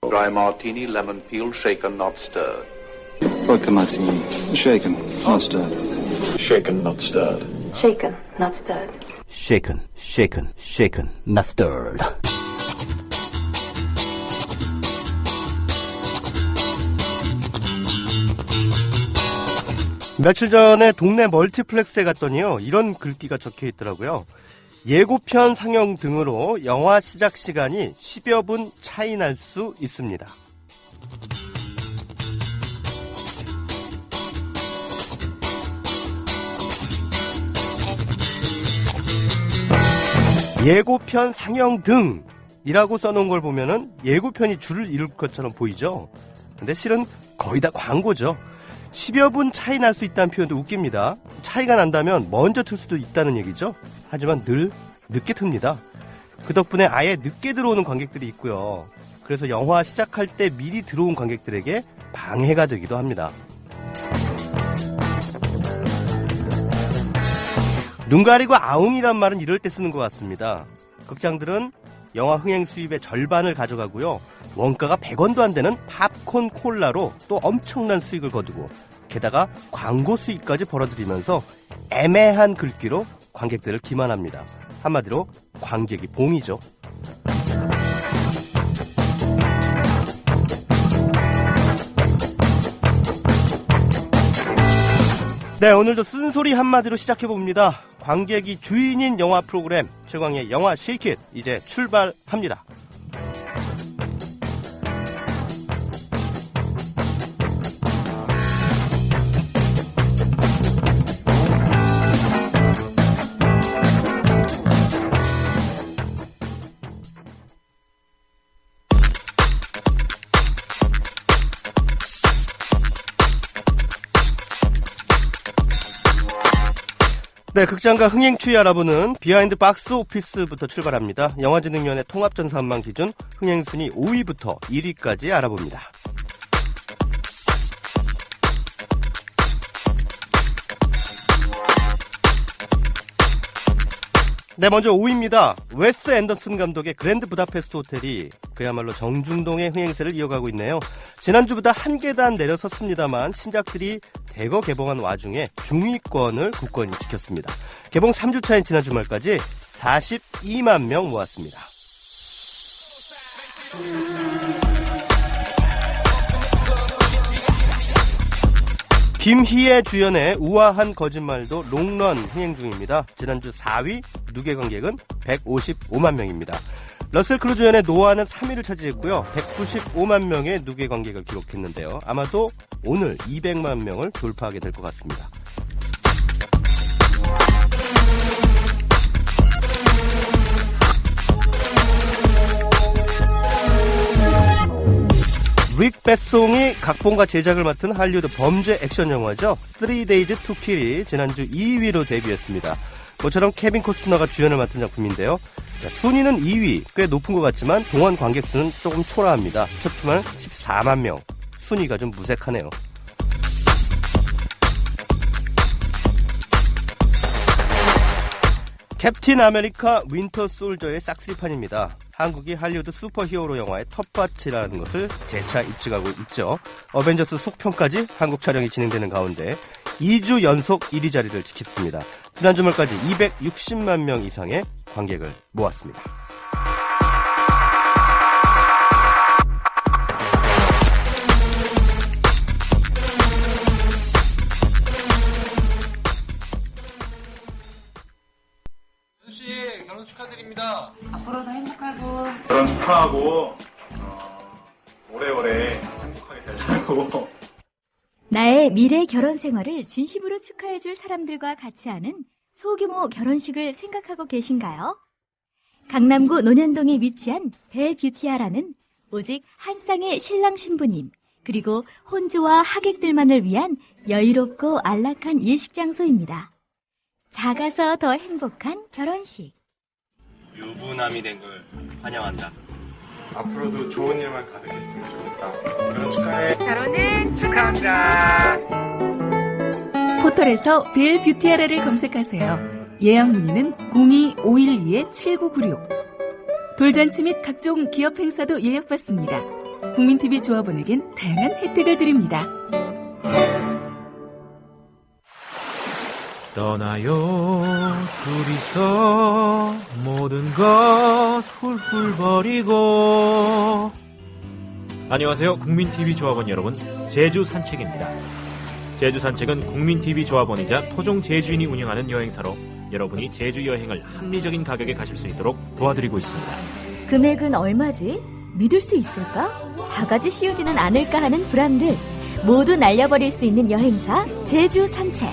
Dry martini, lemon peel, shaken, not stirred. Vodka martini, shaken, not stirred. Shaken, not stirred. Shaken, not stirred. Shaken, shaken, shaken, not stirred. 며칠 전에 동네 멀티플렉스에 갔더니요, 이런 글귀가 적혀 있더라고요. 예고편 상영 등으로 영화 시작 시간이 10여 분 차이 날 수 있습니다. 예고편 상영 등이라고 써놓은 걸 보면은 예고편이 줄을 이룰 것처럼 보이죠? 근데 실은 거의 다 광고죠. 10여 분 차이 날 수 있다는 표현도 웃깁니다. 차이가 난다면 먼저 틀 수도 있다는 얘기죠. 하지만 늘 늦게 틉니다. 그 덕분에 아예 늦게 들어오는 관객들이 있고요. 그래서 영화 시작할 때 미리 들어온 관객들에게 방해가 되기도 합니다. 눈 가리고 아웅이란 말은 이럴 때 쓰는 것 같습니다. 극장들은 영화 흥행 수입의 절반을 가져가고요. 원가가 100원도 안 되는 팝콘 콜라로 또 엄청난 수익을 거두고 게다가 광고 수익까지 벌어들이면서 애매한 글귀로 관객들을 기만합니다. 한마디로 관객이 봉이죠. 네, 오늘도 쓴소리 한마디로 시작해봅니다. 관객이 주인인 영화 프로그램 최광의 영화 쉐이킷 이제 출발합니다. 네, 극장가 흥행 추이 알아보는 비하인드 박스 오피스부터 출발합니다. 영화진흥위원회 통합전산망 기준 흥행 순위 5위부터 1위까지 알아봅니다. 네, 먼저 5위입니다. 웨스 앤더슨 감독의 그랜드 부다페스트 호텔이 그야말로 정중동의 흥행세를 이어가고 있네요. 지난주보다 한 계단 내려섰습니다만 신작들이 대거 개봉한 와중에 중위권을 굳건히 지켰습니다. 개봉 3주차인 지난 주말까지 42만 명 모았습니다. 김희애 주연의 우아한 거짓말도 롱런 흥행 중입니다. 지난주 4위, 누계 관객은 155만 명입니다. 러셀 크루 주연의 노아는 3위를 차지했고요. 195만 명의 누계 관객을 기록했는데요. 아마도 오늘 200만 명을 돌파하게 될 것 같습니다. 릭 베송이 각본과 제작을 맡은 할리우드 범죄 액션 영화죠. 3days to kill이 지난주 2위로 데뷔했습니다. 모처럼 케빈 코스트너가 주연을 맡은 작품인데요. 순위는 2위, 꽤 높은 것 같지만 동원 관객 수는 조금 초라합니다. 첫 주말 14만 명, 순위가 좀 무색하네요. 캡틴 아메리카 윈터 솔저의 싹쓸이판입니다. 한국이 할리우드 슈퍼히어로 영화의 텃밭이라는 것을 재차 입증하고 있죠. 어벤져스 속편까지 한국 촬영이 진행되는 가운데 2주 연속 1위 자리를 지켰습니다. 지난 주말까지 260만 명 이상의 관객을 모았습니다. 결혼 축하드립니다. 앞으로도 행복하고 결혼 축하하고 오래오래 행복하게 잘 살고 나의 미래 결혼 생활을 진심으로 축하해줄 사람들과 같이 하는 소규모 결혼식을 생각하고 계신가요? 강남구 논현동에 위치한 벨뷰티아라는 오직 한 쌍의 신랑 신부님 그리고 혼주와 하객들만을 위한 여유롭고 안락한 예식 장소입니다. 작아서 더 행복한 결혼식. 유부남이 된 걸 환영한다. 앞으로도 좋은 일만 가득했으면 좋겠다. 결혼 축하해. 결혼을 축하합니다. 포털에서 벨뷰티아라를 검색하세요. 예약 문의는 02-512-7996. 돌잔치 및 각종 기업 행사도 예약받습니다. 국민TV 조합원에겐 다양한 혜택을 드립니다. 떠나요 둘이서 모든 것 훌훌 버리고. 안녕하세요, 국민TV 조합원 여러분. 제주 산책입니다. 제주 산책은 국민TV 조합원이자 토종 제주인이 운영하는 여행사로 여러분이 제주 여행을 합리적인 가격에 가실 수 있도록 도와드리고 있습니다. 금액은 얼마지? 믿을 수 있을까? 바가지 씌우지는 않을까 하는 불안들 모두 날려버릴 수 있는 여행사 제주 산책.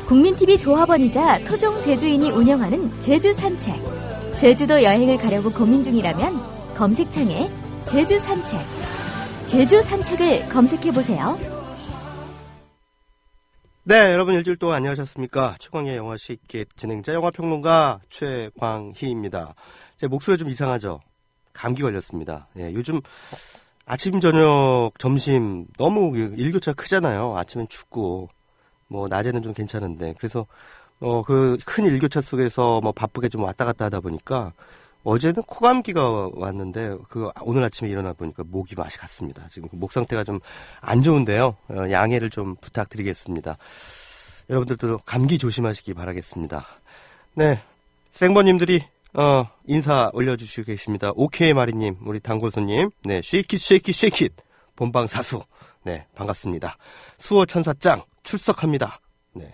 국민TV 조합원이자 토종 제주인이 운영하는 제주 산책. 제주도 여행을 가려고 고민 중이라면 검색창에 제주 산책, 제주 산책을 검색해보세요. 네, 여러분 일주일 동안 안녕하셨습니까? 최광의 영화 시계 진행자 영화평론가 최광희입니다. 제 목소리 좀 이상하죠? 감기 걸렸습니다. 예, 요즘 아침, 저녁, 점심 너무 일교차가 크잖아요. 아침엔 춥고 뭐 낮에는 좀 괜찮은데 그래서 그 큰 일교차 속에서 뭐 바쁘게 좀 왔다 갔다 하다 보니까 어제는 코감기가 왔는데 오늘 아침에 일어나 보니까 목이 맛이 갔습니다. 지금 목 상태가 좀 안 좋은데요. 양해를 좀 부탁드리겠습니다. 여러분들도 감기 조심하시기 바라겠습니다. 네, 생버님들이 인사 올려주시고 계십니다. 오케이 마리님, 우리 단골손님, 네, 쉐이킷 본방 사수, 네, 반갑습니다. 수호 천사짱 출석합니다. 네.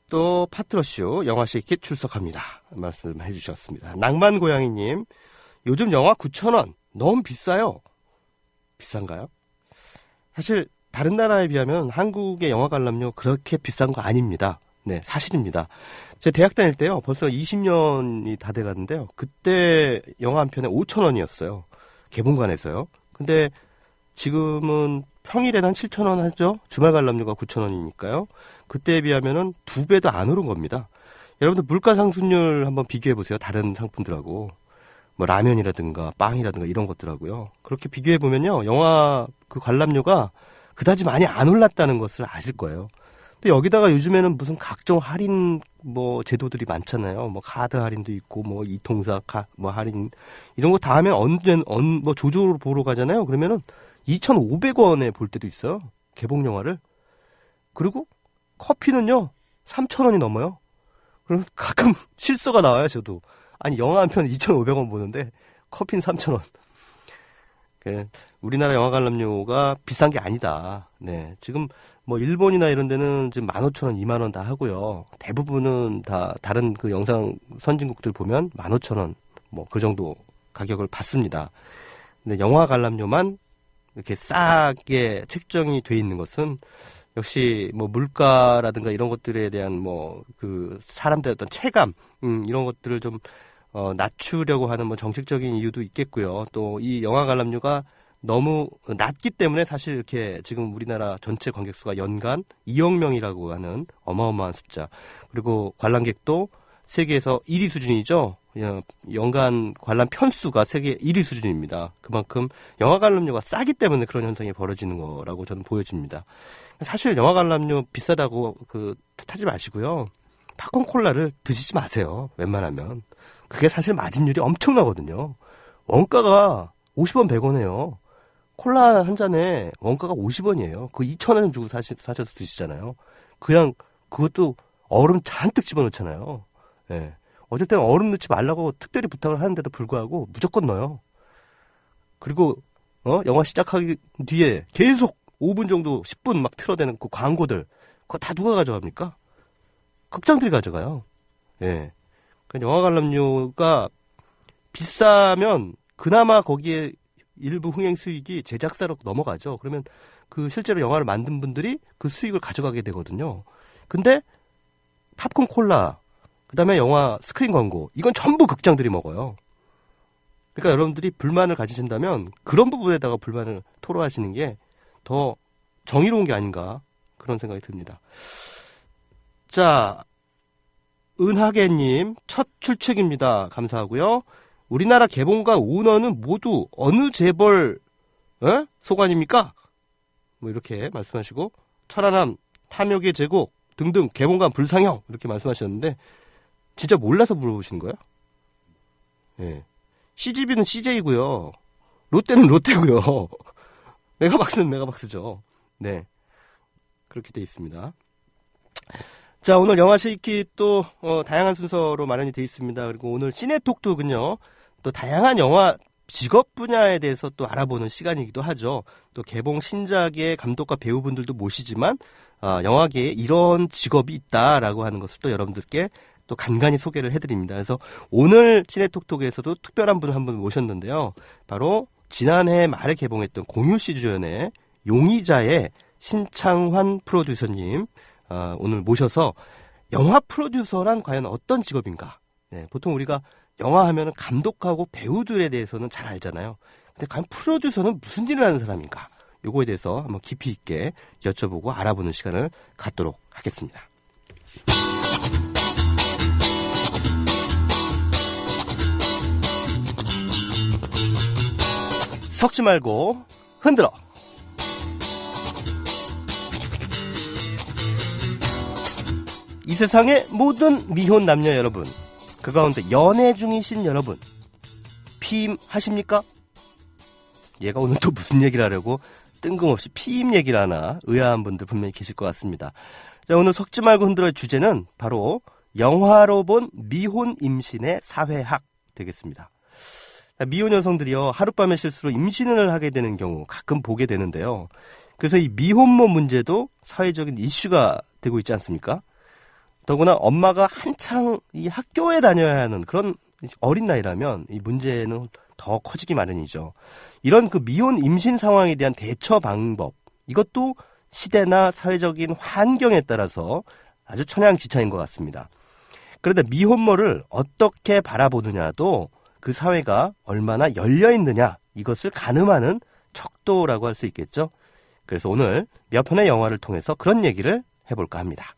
또 파트러쇼 영화 쉐이킷 출석합니다. 말씀해 주셨습니다. 낭만고양이님, 요즘 영화 9,000원 너무 비싸요. 비싼가요? 사실 다른 나라에 비하면 한국의 영화 관람료 그렇게 비싼 거 아닙니다. 네, 사실입니다. 제 대학 다닐 때요, 벌써 20년이 다 돼가는데요. 그때 영화 한 편에 5,000원이었어요. 개봉관에서요. 근데 지금은 평일에는 한 7,000원 하죠. 주말 관람료가 9,000원이니까요. 그때에 비하면은 2배도 안 오른 겁니다. 여러분들 물가 상승률 한번 비교해 보세요. 다른 상품들하고. 뭐 라면이라든가 빵이라든가 이런 것들하고요. 그렇게 비교해 보면요, 영화 그 관람료가 그다지 많이 안 올랐다는 것을 아실 거예요. 근데 여기다가 요즘에는 무슨 각종 할인 뭐 제도들이 많잖아요. 뭐 카드 할인도 있고 뭐 이통사 뭐 할인 이런 거 다 하면 뭐 조조로 보러 가잖아요. 그러면은 2,500원에 볼 때도 있어요. 개봉 영화를. 그리고 커피는요 3,000원이 넘어요. 그럼 가끔 실수가 나와요. 저도. 아니 영화 한 편 2,500원 보는데 커피는 3,000원. 우리나라 영화 관람료가 비싼 게 아니다. 네, 지금 뭐 일본이나 이런 데는 지금 15,000원, 20,000원 다 하고요. 대부분은 다 다른 그 영상 선진국들 보면 15,000원 뭐 그 정도 가격을 받습니다. 근데 영화 관람료만 이렇게 싸게 책정이 돼 있는 것은 역시 뭐 물가라든가 이런 것들에 대한 뭐 그 사람들의 어떤 체감 이런 것들을 좀 낮추려고 하는 뭐 정책적인 이유도 있겠고요. 또 이 영화 관람료가 너무 낮기 때문에 사실 이렇게 지금 우리나라 전체 관객수가 연간 2억 명이라고 하는 어마어마한 숫자. 그리고 관람객도 세계에서 1위 수준이죠. 연간 관람 편수가 세계 1위 수준입니다. 그만큼 영화 관람료가 싸기 때문에 그런 현상이 벌어지는 거라고 저는 보여집니다. 사실 영화 관람료 비싸다고 탓하지 마시고요. 팝콘 콜라를 드시지 마세요. 웬만하면. 그게 사실 마진율이 엄청나거든요. 원가가 50원, 100원이에요. 콜라 한 잔에 원가가 50원이에요. 그 2,000원 주고 사셔서 드시잖아요. 그냥 그것도 얼음 잔뜩 집어넣잖아요. 예. 어쩔 때는 얼음 넣지 말라고 특별히 부탁을 하는데도 불구하고 무조건 넣어요. 그리고 영화 시작하기 뒤에 계속 5분 정도 10분 막 틀어대는 그 광고들 그거 다 누가 가져갑니까? 극장들이 가져가요. 예. 영화 관람료가 비싸면 그나마 거기에 일부 흥행 수익이 제작사로 넘어가죠. 그러면 그 실제로 영화를 만든 분들이 그 수익을 가져가게 되거든요. 근데 팝콘 콜라, 그다음에 영화 스크린 광고, 이건 전부 극장들이 먹어요. 그러니까 여러분들이 불만을 가지신다면 그런 부분에다가 불만을 토로하시는 게 더 정의로운 게 아닌가 그런 생각이 듭니다. 자, 은하계님 첫 출첵입니다. 감사하고요. 우리나라 개봉관 오너는 모두 어느 재벌 소관입니까? 뭐 이렇게 말씀하시고 천안함, 탐욕의 제국 등등 개봉관 불상영 이렇게 말씀하셨는데 진짜 몰라서 물어보시는 거예요? 예. CGV는 CJ고요. 롯데는 롯데고요. 메가박스는 메가박스죠. 네. 그렇게 돼 있습니다. 자, 오늘 영화 쉐이키 또 다양한 순서로 마련이 돼 있습니다. 그리고 오늘 시네톡톡은요. 또 다양한 영화 직업 분야에 대해서 또 알아보는 시간이기도 하죠. 또 개봉 신작의 감독과 배우분들도 모시지만 영화계에 이런 직업이 있다라고 하는 것을 또 여러분들께 또 간간히 소개를 해드립니다. 그래서 오늘 시네톡톡에서도 특별한 분을 한 분 모셨는데요. 바로 지난해 말에 개봉했던 공유씨 주연의 용의자의 신창환 프로듀서님 오늘 모셔서 영화 프로듀서란 과연 어떤 직업인가? 네, 보통 우리가 영화 하면은 감독하고 배우들에 대해서는 잘 알잖아요. 근데 과연 프로듀서는 무슨 일을 하는 사람인가? 요거에 대해서 한번 깊이 있게 여쭤보고 알아보는 시간을 갖도록 하겠습니다. 섞지 말고 흔들어. 이 세상의 모든 미혼 남녀 여러분, 그 가운데 연애 중이신 여러분, 피임 하십니까? 얘가 오늘 또 무슨 얘기를 하려고 뜬금없이 피임 얘기를 하나 의아한 분들 분명히 계실 것 같습니다. 자, 오늘 섞지 말고 흔들어의 주제는 바로 영화로 본 미혼 임신의 사회학 되겠습니다. 자, 미혼 여성들이요, 하룻밤의 실수로 임신을 하게 되는 경우 가끔 보게 되는데요. 그래서 이 미혼모 문제도 사회적인 이슈가 되고 있지 않습니까? 더구나 엄마가 한창 이 학교에 다녀야 하는 그런 어린 나이라면 이 문제는 더 커지기 마련이죠. 이런 그 미혼 임신 상황에 대한 대처 방법, 이것도 시대나 사회적인 환경에 따라서 아주 천양지차인 것 같습니다. 그런데 미혼모를 어떻게 바라보느냐도 그 사회가 얼마나 열려있느냐, 이것을 가늠하는 척도라고 할 수 있겠죠. 그래서 오늘 몇 편의 영화를 통해서 그런 얘기를 해볼까 합니다.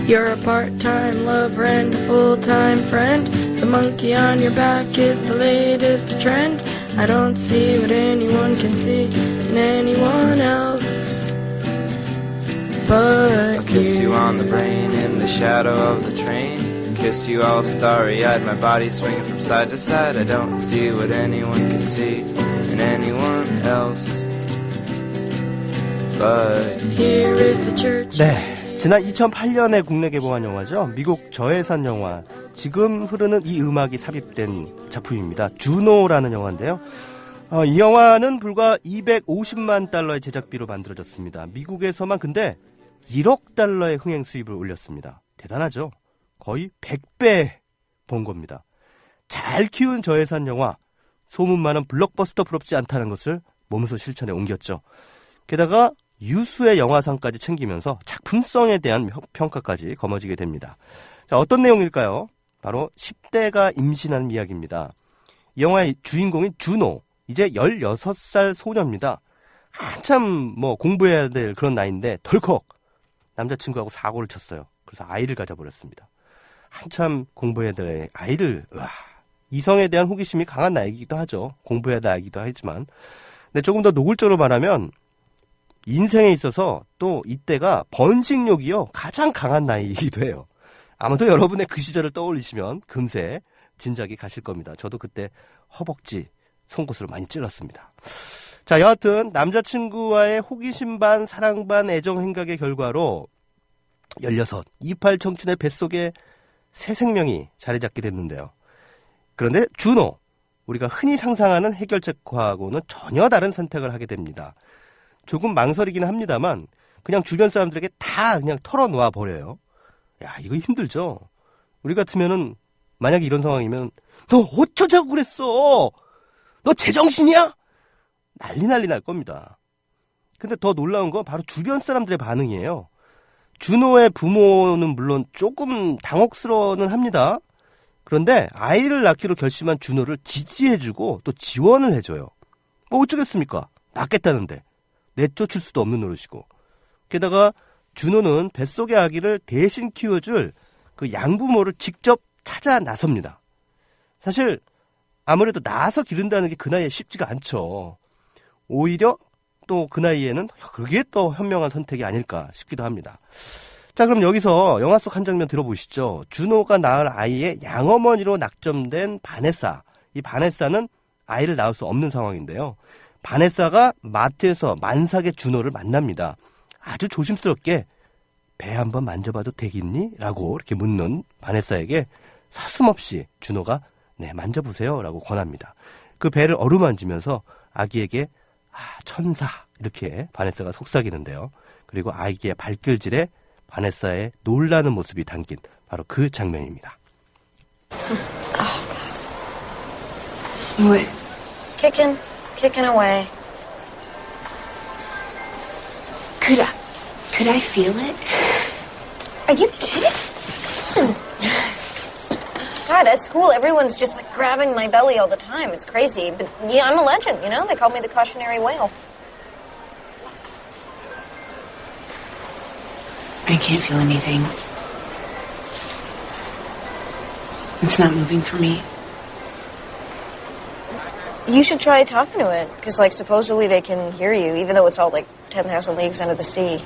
You're a part-time lover and a full-time friend. The monkey on your back is the latest trend. I don't see what anyone can see in anyone else but I'll kiss you on the brain in the shadow of the train. Kiss you all starry-eyed, my body swinging from side to side. I don't see what anyone can see in anyone else but here is the church. 네. 지난 2008년에 국내 개봉한 영화죠. 미국 저예산 영화, 지금 흐르는 이 음악이 삽입된 작품입니다. 주노라는 영화인데요. 이 영화는 불과 250만 달러의 제작비로 만들어졌습니다. 미국에서만 근데 1억 달러의 흥행 수입을 올렸습니다. 대단하죠? 거의 100배 번 겁니다. 잘 키운 저예산 영화, 소문 많은 블록버스터 부럽지 않다는 것을 몸소 실천에 옮겼죠. 게다가 유수의 영화상까지 챙기면서 작품성에 대한 평가까지 거머쥐게 됩니다. 자, 어떤 내용일까요? 바로 10대가 임신하는 이야기입니다. 이 영화의 주인공인 주노, 이제 16살 소녀입니다. 한참 공부해야 될 그런 나이인데 덜컥 남자친구하고 사고를 쳤어요. 그래서 아이를 가져버렸습니다. 한참 공부해야 될 아이를, 이성에 대한 호기심이 강한 나이이기도 하죠. 공부해야 될 나이이기도 하지만. 근데 조금 더 노골적으로 말하면 인생에 있어서 또 이때가 번식력이요 가장 강한 나이이기도 해요. 아마도 여러분의 그 시절을 떠올리시면 금세 진작이 가실 겁니다. 저도 그때 허벅지, 송곳으로 많이 찔렀습니다. 자, 여하튼 남자친구와의 호기심 반 사랑 반 애정 행각의 결과로 16, 28 청춘의 뱃속에 새 생명이 자리 잡게 됐는데요. 그런데 주노, 우리가 흔히 상상하는 해결책과하고는 전혀 다른 선택을 하게 됩니다. 조금 망설이긴 합니다만 그냥 주변 사람들에게 다 그냥 털어놓아 버려요. 야, 이거 힘들죠. 우리 같으면은 만약에 이런 상황이면 너 어쩌자고 그랬어? 너 제정신이야? 난리 날 겁니다. 근데 더 놀라운 건 바로 주변 사람들의 반응이에요. 준호의 부모는 물론 조금 당혹스러워는 합니다. 그런데 아이를 낳기로 결심한 준호를 지지해주고 또 지원을 해줘요. 뭐 어쩌겠습니까? 낳겠다는데. 내쫓을 수도 없는 노릇이고. 게다가 준호는 뱃속의 아기를 대신 키워줄 그 양부모를 직접 찾아 나섭니다. 사실 아무래도 낳아서 기른다는 게 그 나이에 쉽지가 않죠. 오히려 또 그 나이에는 그게 또 현명한 선택이 아닐까 싶기도 합니다. 자, 그럼 여기서 영화 속 한 장면 들어보시죠. 준호가 낳을 아이의 양어머니로 낙점된 바네사. 이 바네사는 아이를 낳을 수 없는 상황인데요. 바네사가 마트에서 만삭의 준호를 만납니다. 아주 조심스럽게 배 한번 만져봐도 되겠니? 라고 이렇게 묻는 바네사에게 서슴없이 준호가 네, 만져보세요 라고 권합니다. 그 배를 어루만지면서 아기에게 천사 이렇게 바네사가 속삭이는데요. 그리고 아기의 발길질에 바네사의 놀라는 모습이 담긴 바로 그 장면입니다. What? Kicking away. Could I feel it? Are you kidding? God, at school, everyone's just like grabbing my belly all the time. It's crazy. But yeah, I'm a legend, you know? They call me the cautionary whale. I can't feel anything. It's not moving for me. You should try talking to it, because, like, supposedly they can hear you, even though it's all, like, 10,000 leagues under the sea.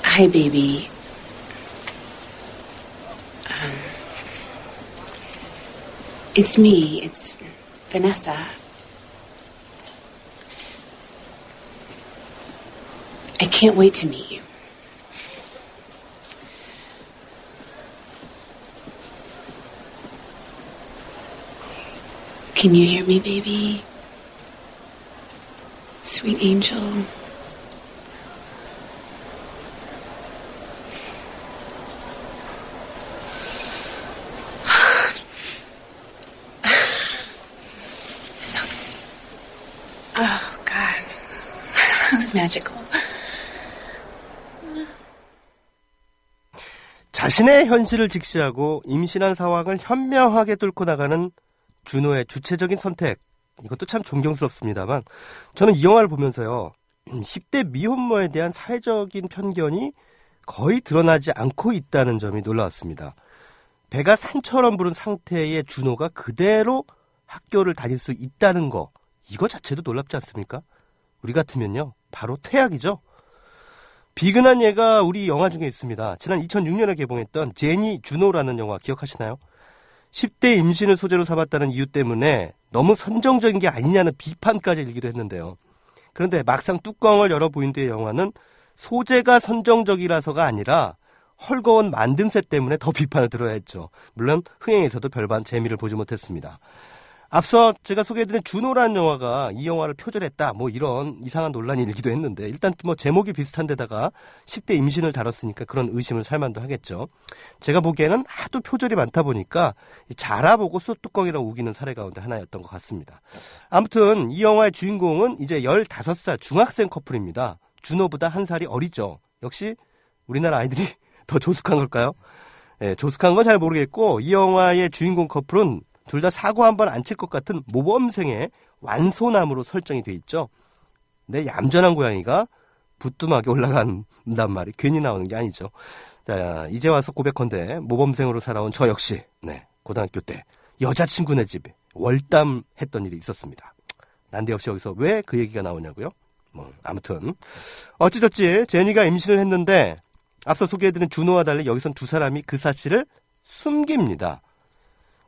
Hi, baby. It's me. It's Vanessa. I can't wait to meet you. Can you hear me, baby? Sweet angel. Oh, God. That was magical. 자신의 현실을 직시하고 임신한 상황을 현명하게 뚫고 나가는 준호의 주체적인 선택. 이것도 참 존경스럽습니다만 저는 이 영화를 보면서요. 10대 미혼모에 대한 사회적인 편견이 거의 드러나지 않고 있다는 점이 놀라웠습니다. 배가 산처럼 부른 상태의 준호가 그대로 학교를 다닐 수 있다는 거. 이거 자체도 놀랍지 않습니까? 우리 같으면요. 바로 퇴학이죠. 비근한 예가 우리 영화 중에 있습니다. 지난 2006년에 개봉했던 제니 준호라는 영화 기억하시나요? 10대 임신을 소재로 삼았다는 이유 때문에 너무 선정적인 게 아니냐는 비판까지 일기도 했는데요. 그런데 막상 뚜껑을 열어 보인 뒤의 영화는 소재가 선정적이라서가 아니라 헐거운 만듦새 때문에 더 비판을 들어야 했죠. 물론 흥행에서도 별반 재미를 보지 못했습니다. 앞서 제가 소개해드린 준호라는 영화가 이 영화를 표절했다 뭐 이런 이상한 논란이 일기도 했는데 일단 뭐 제목이 비슷한 데다가 10대 임신을 다뤘으니까 그런 의심을 살만도 하겠죠. 제가 보기에는 하도 표절이 많다 보니까 잘 알아보고 쏘뚜껑이라고 우기는 사례 가운데 하나였던 것 같습니다. 아무튼 이 영화의 주인공은 이제 15살 중학생 커플입니다. 준호보다 한 살이 어리죠. 역시 우리나라 아이들이 더 조숙한 걸까요? 네, 조숙한 건 잘 모르겠고 이 영화의 주인공 커플은 둘 다 사고 한 번 안 칠 것 같은 모범생의 완소남으로 설정이 돼 있죠. 근데 얌전한 고양이가 부뚜막에 올라간단 말이 괜히 나오는 게 아니죠. 자, 이제 와서 고백컨대 모범생으로 살아온 저 역시 고등학교 때 여자친구네 집에 월담했던 일이 있었습니다. 난데없이 여기서 왜 그 얘기가 나오냐고요? 아무튼 어찌저찌 제니가 임신을 했는데 앞서 소개해드린 준호와 달리 여기선 두 사람이 그 사실을 숨깁니다.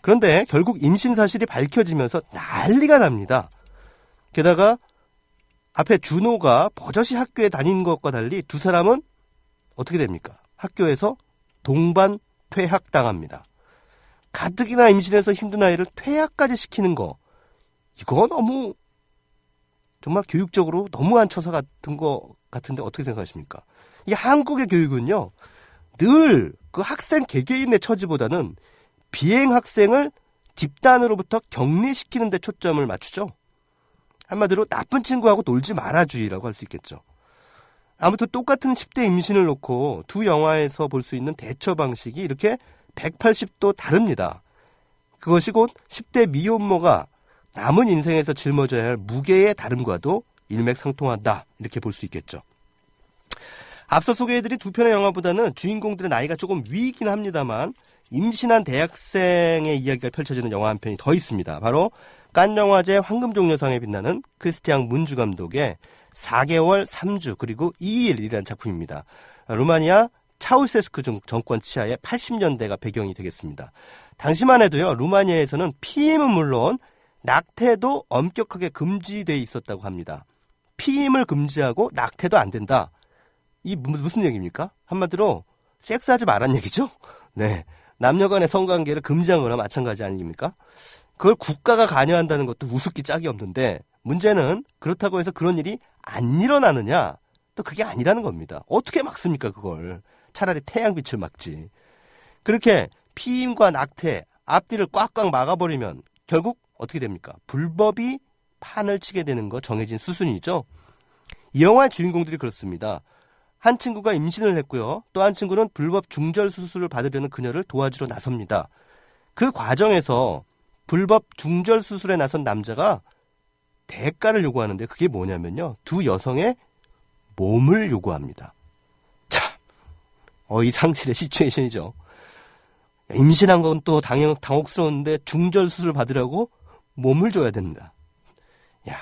그런데 결국 임신 사실이 밝혀지면서 난리가 납니다. 게다가 앞에 준호가 버젓이 학교에 다닌 것과 달리 두 사람은 어떻게 됩니까? 학교에서 동반 퇴학당합니다. 가뜩이나 임신해서 힘든 아이를 퇴학까지 시키는 거 이거 너무 정말 교육적으로 너무한 처사 같은 거 같은데 어떻게 생각하십니까? 이 한국의 교육은요 늘 그 학생 개개인의 처지보다는 비행 학생을 집단으로부터 격리시키는 데 초점을 맞추죠. 한마디로 나쁜 친구하고 놀지 마라주의라고 할 수 있겠죠. 아무튼 똑같은 10대 임신을 놓고 두 영화에서 볼 수 있는 대처 방식이 이렇게 180도 다릅니다. 그것이 곧 10대 미혼모가 남은 인생에서 짊어져야 할 무게의 다름과도 일맥상통한다 이렇게 볼 수 있겠죠. 앞서 소개해드린 두 편의 영화보다는 주인공들의 나이가 조금 위이긴 합니다만 임신한 대학생의 이야기가 펼쳐지는 영화 한 편이 더 있습니다. 바로 칸영화제 황금종려상에 빛나는 크리스티앙 문주 감독의 4개월 3주 그리고 2일이라는 작품입니다. 루마니아 차우세스크 정권 치하의 80년대가 배경이 되겠습니다. 당시만 해도요, 루마니아에서는 피임은 물론 낙태도 엄격하게 금지되어 있었다고 합니다. 피임을 금지하고 낙태도 안 된다. 이 무슨 얘기입니까? 한마디로 섹스하지 말란 얘기죠? 네, 남녀 간의 성관계를 금지한 거나 마찬가지 아닙니까? 그걸 국가가 관여한다는 것도 우습기 짝이 없는데 문제는 그렇다고 해서 그런 일이 안 일어나느냐? 또 그게 아니라는 겁니다. 어떻게 막습니까 그걸? 차라리 태양빛을 막지. 그렇게 피임과 낙태 앞뒤를 꽉꽉 막아버리면 결국 어떻게 됩니까? 불법이 판을 치게 되는 거 정해진 수순이죠. 이 영화의 주인공들이 그렇습니다. 한 친구가 임신을 했고요. 또 한 친구는 불법 중절 수술을 받으려는 그녀를 도와주러 나섭니다. 그 과정에서 불법 중절 수술에 나선 남자가 대가를 요구하는데 그게 뭐냐면요. 두 여성의 몸을 요구합니다. 참, 상실의 시츄에이션이죠. 임신한 건 또 당혹스러운데 중절 수술 받으라고 몸을 줘야 됩니다. 야,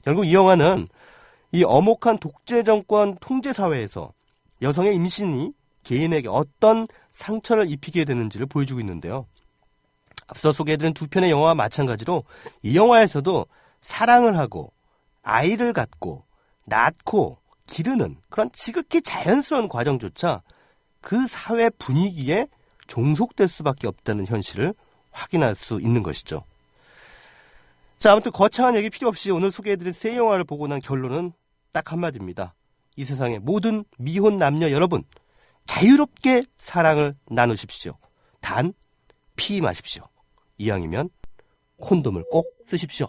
결국 이 영화는 이 엄혹한 독재 정권 통제 사회에서 여성의 임신이 개인에게 어떤 상처를 입히게 되는지를 보여주고 있는데요. 앞서 소개해드린 두 편의 영화와 마찬가지로 이 영화에서도 사랑을 하고 아이를 갖고 낳고 기르는 그런 지극히 자연스러운 과정조차 그 사회 분위기에 종속될 수밖에 없다는 현실을 확인할 수 있는 것이죠. 자, 아무튼 거창한 얘기 필요 없이 오늘 소개해드린 세 영화를 보고 난 결론은 딱 한마디입니다. 이 세상의 모든 미혼 남녀 여러분, 자유롭게 사랑을 나누십시오. 단 피임하십시오. 이왕이면 콘돔을 꼭 쓰십시오.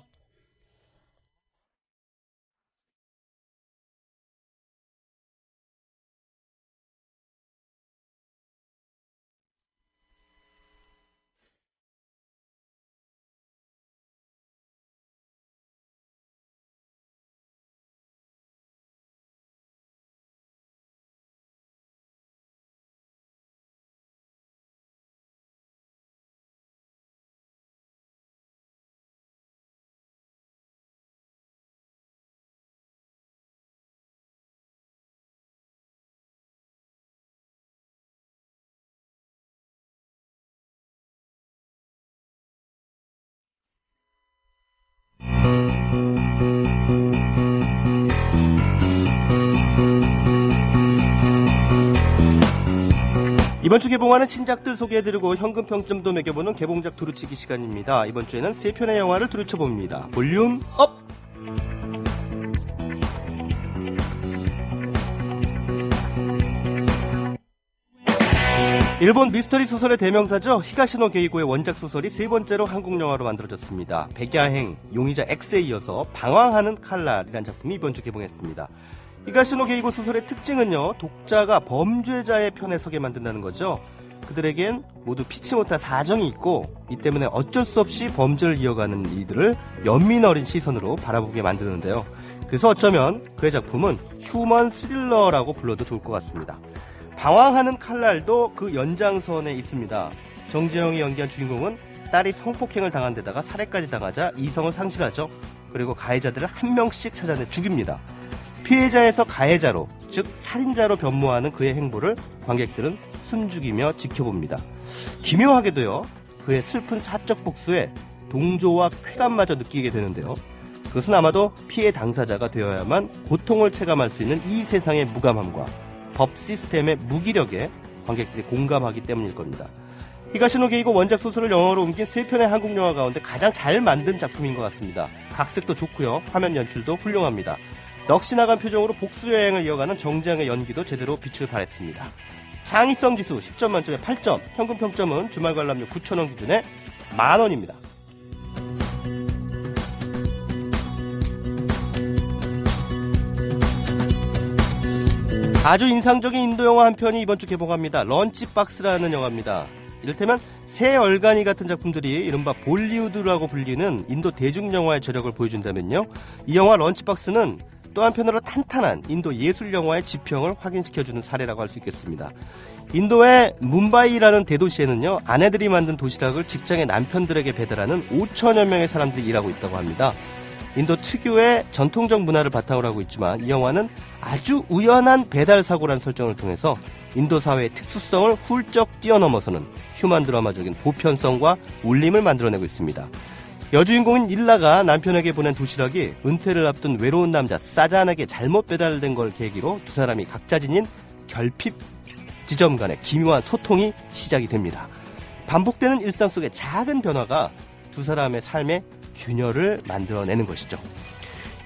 이번 주 개봉하는 신작들 소개해드리고 현금 평점도 매겨보는 개봉작 두루치기 시간입니다. 이번 주에는 세 편의 영화를 두루쳐봅니다. 볼륨 업! 일본 미스터리 소설의 대명사죠. 히가시노 게이고의 원작 소설이 세 번째로 한국 영화로 만들어졌습니다. 백야행, 용의자 X에 이어서 방황하는 칼날이라는 작품이 이번 주 개봉했습니다. 히가시노 게이고 소설의 특징은요, 독자가 범죄자의 편에 서게 만든다는 거죠. 그들에겐 모두 피치 못할 사정이 있고 이 때문에 어쩔 수 없이 범죄를 이어가는 이들을 연민 어린 시선으로 바라보게 만드는데요. 그래서 어쩌면 그의 작품은 휴먼 스릴러라고 불러도 좋을 것 같습니다. 방황하는 칼날도 그 연장선에 있습니다. 정재영이 연기한 주인공은 딸이 성폭행을 당한 데다가 살해까지 당하자 이성을 상실하죠. 그리고 가해자들을 한 명씩 찾아내 죽입니다. 피해자에서 가해자로, 즉 살인자로 변모하는 그의 행보를 관객들은 숨죽이며 지켜봅니다. 기묘하게도요, 그의 슬픈 사적 복수에 동조와 쾌감마저 느끼게 되는데요. 그것은 아마도 피해 당사자가 되어야만 고통을 체감할 수 있는 이 세상의 무감함과 법 시스템의 무기력에 관객들이 공감하기 때문일 겁니다. 히가시노 게이고 원작 소설을 영어로 옮긴 세 편의 한국 영화 가운데 가장 잘 만든 작품인 것 같습니다. 각색도 좋고요, 화면 연출도 훌륭합니다. 넋이 나간 표정으로 복수 여행을 이어가는 정재영의 연기도 제대로 빛을 발했습니다. 창의성 지수 10점 만점에 8점, 현금 평점은 주말 관람료 9,000원 기준에 만원입니다. 아주 인상적인 인도 영화 한 편이 이번 주 개봉합니다. 런치박스라는 영화입니다. 이를테면 새 얼간이 같은 작품들이 이른바 볼리우드라고 불리는 인도 대중영화의 저력을 보여준다면요. 이 영화 런치박스는 또 한편으로 탄탄한 인도 예술영화의 지평을 확인시켜주는 사례라고 할 수 있겠습니다. 인도의 뭄바이라는 대도시에는요. 아내들이 만든 도시락을 직장의 남편들에게 배달하는 5천여 명의 사람들이 일하고 있다고 합니다. 인도 특유의 전통적 문화를 바탕으로 하고 있지만 이 영화는 아주 우연한 배달 사고라는 설정을 통해서 인도 사회의 특수성을 훌쩍 뛰어넘어서는 휴먼 드라마적인 보편성과 울림을 만들어내고 있습니다. 여주인공인 일라가 남편에게 보낸 도시락이 은퇴를 앞둔 외로운 남자 사잔에게 잘못 배달된 걸 계기로 두 사람이 각자 지닌 결핍 지점 간의 기묘한 소통이 시작이 됩니다. 반복되는 일상 속의 작은 변화가 두 사람의 삶에 균열을 만들어내는 것이죠.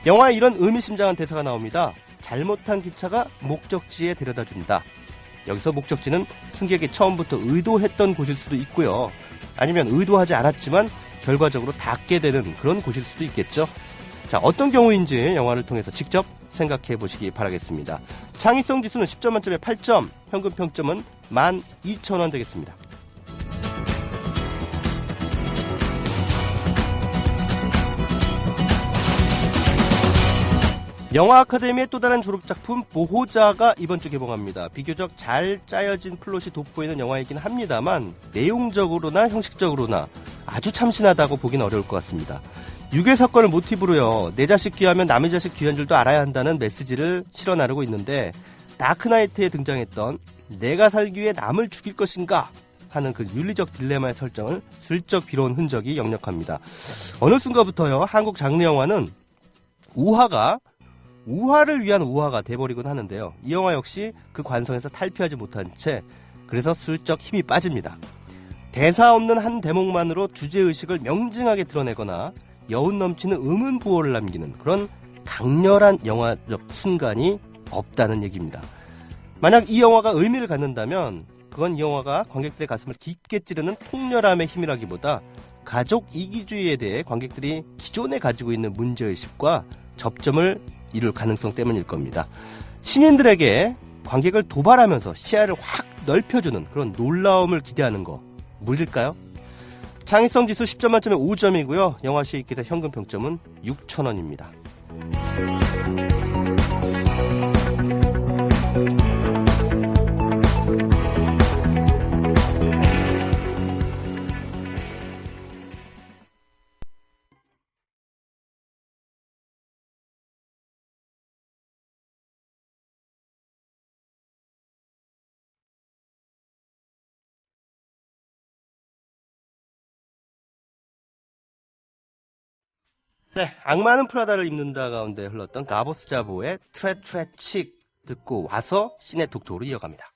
영화에 이런 의미심장한 대사가 나옵니다. 잘못한 기차가 목적지에 데려다준다. 여기서 목적지는 승객이 처음부터 의도했던 곳일 수도 있고요. 아니면 의도하지 않았지만 결과적으로 닿게 되는 그런 곳일 수도 있겠죠. 자, 어떤 경우인지 영화를 통해서 직접 생각해 보시기 바라겠습니다. 창의성 지수는 10점 만점에 8점, 평균 평점은 12,000원 되겠습니다. 영화 아카데미의 또 다른 졸업작품 보호자가 이번 주 개봉합니다. 비교적 잘 짜여진 플롯이 돋보이는 영화이긴 합니다만 내용적으로나 형식적으로나 아주 참신하다고 보긴 어려울 것 같습니다. 유괴 사건을 모티브로요. 내 자식 귀하면 남의 자식 귀한 줄도 알아야 한다는 메시지를 실어 나르고 있는데 다크나이트에 등장했던 내가 살기 위해 남을 죽일 것인가 하는 그 윤리적 딜레마의 설정을 슬쩍 빌어온 흔적이 역력합니다. 어느 순간부터요. 한국 장르 영화는 우화를 위한 우화가 돼버리곤 하는데요. 이 영화 역시 그 관성에서 탈피하지 못한 채 그래서 슬쩍 힘이 빠집니다. 대사 없는 한 대목만으로 주제의식을 명징하게 드러내거나 여운 넘치는 의문부호를 남기는 그런 강렬한 영화적 순간이 없다는 얘기입니다. 만약 이 영화가 의미를 갖는다면 그건 이 영화가 관객들의 가슴을 깊게 찌르는 통렬함의 힘이라기보다 가족 이기주의에 대해 관객들이 기존에 가지고 있는 문제의식과 접점을 이룰 가능성 때문일 겁니다. 신인들에게 관객을 도발하면서 시야를 확 넓혀주는 그런 놀라움을 기대하는 거 무리일까요? 창의성 지수 10점 만점에 5점이고요. 영화 시기자 현금 평점은 6,000원입니다. 네, 악마는 프라다를 입는다 가운데 흘렀던 가보스 자보의 트레트레칙 듣고 와서 시네 톡톡으로 이어갑니다.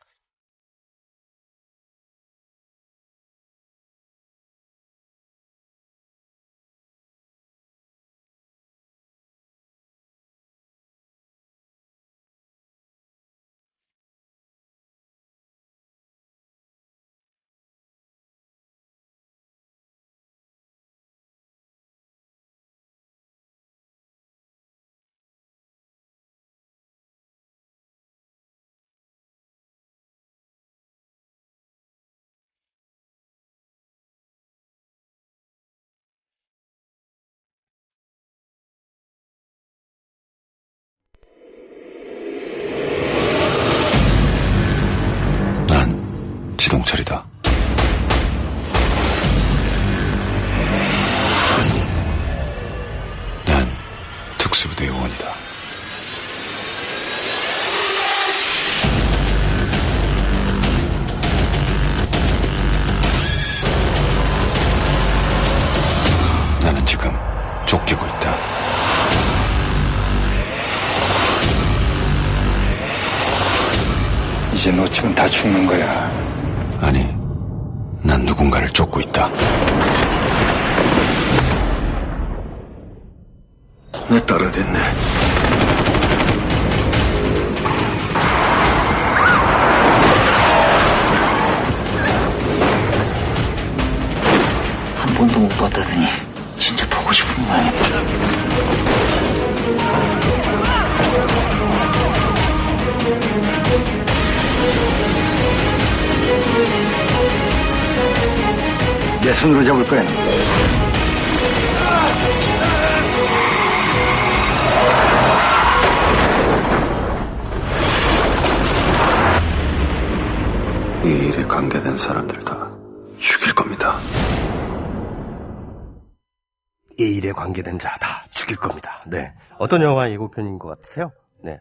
지동철이다. 난 특수부대 요원이다. 나는 지금 쫓기고 있다. 이제 놓치면 다 죽는 거야. 아니, 난 누군가를 쫓고 있다. 내 떨어졌네. 한 번도 못 봤다더니 진짜 보고 싶은 모양이야. 손으로 잡을 거야. 이 일에 관계된 사람들 다 죽일 겁니다. 이 일에 관계된 자 다 죽일 겁니다. 네. 어떤 영화 예고편인 것 같으세요? 네.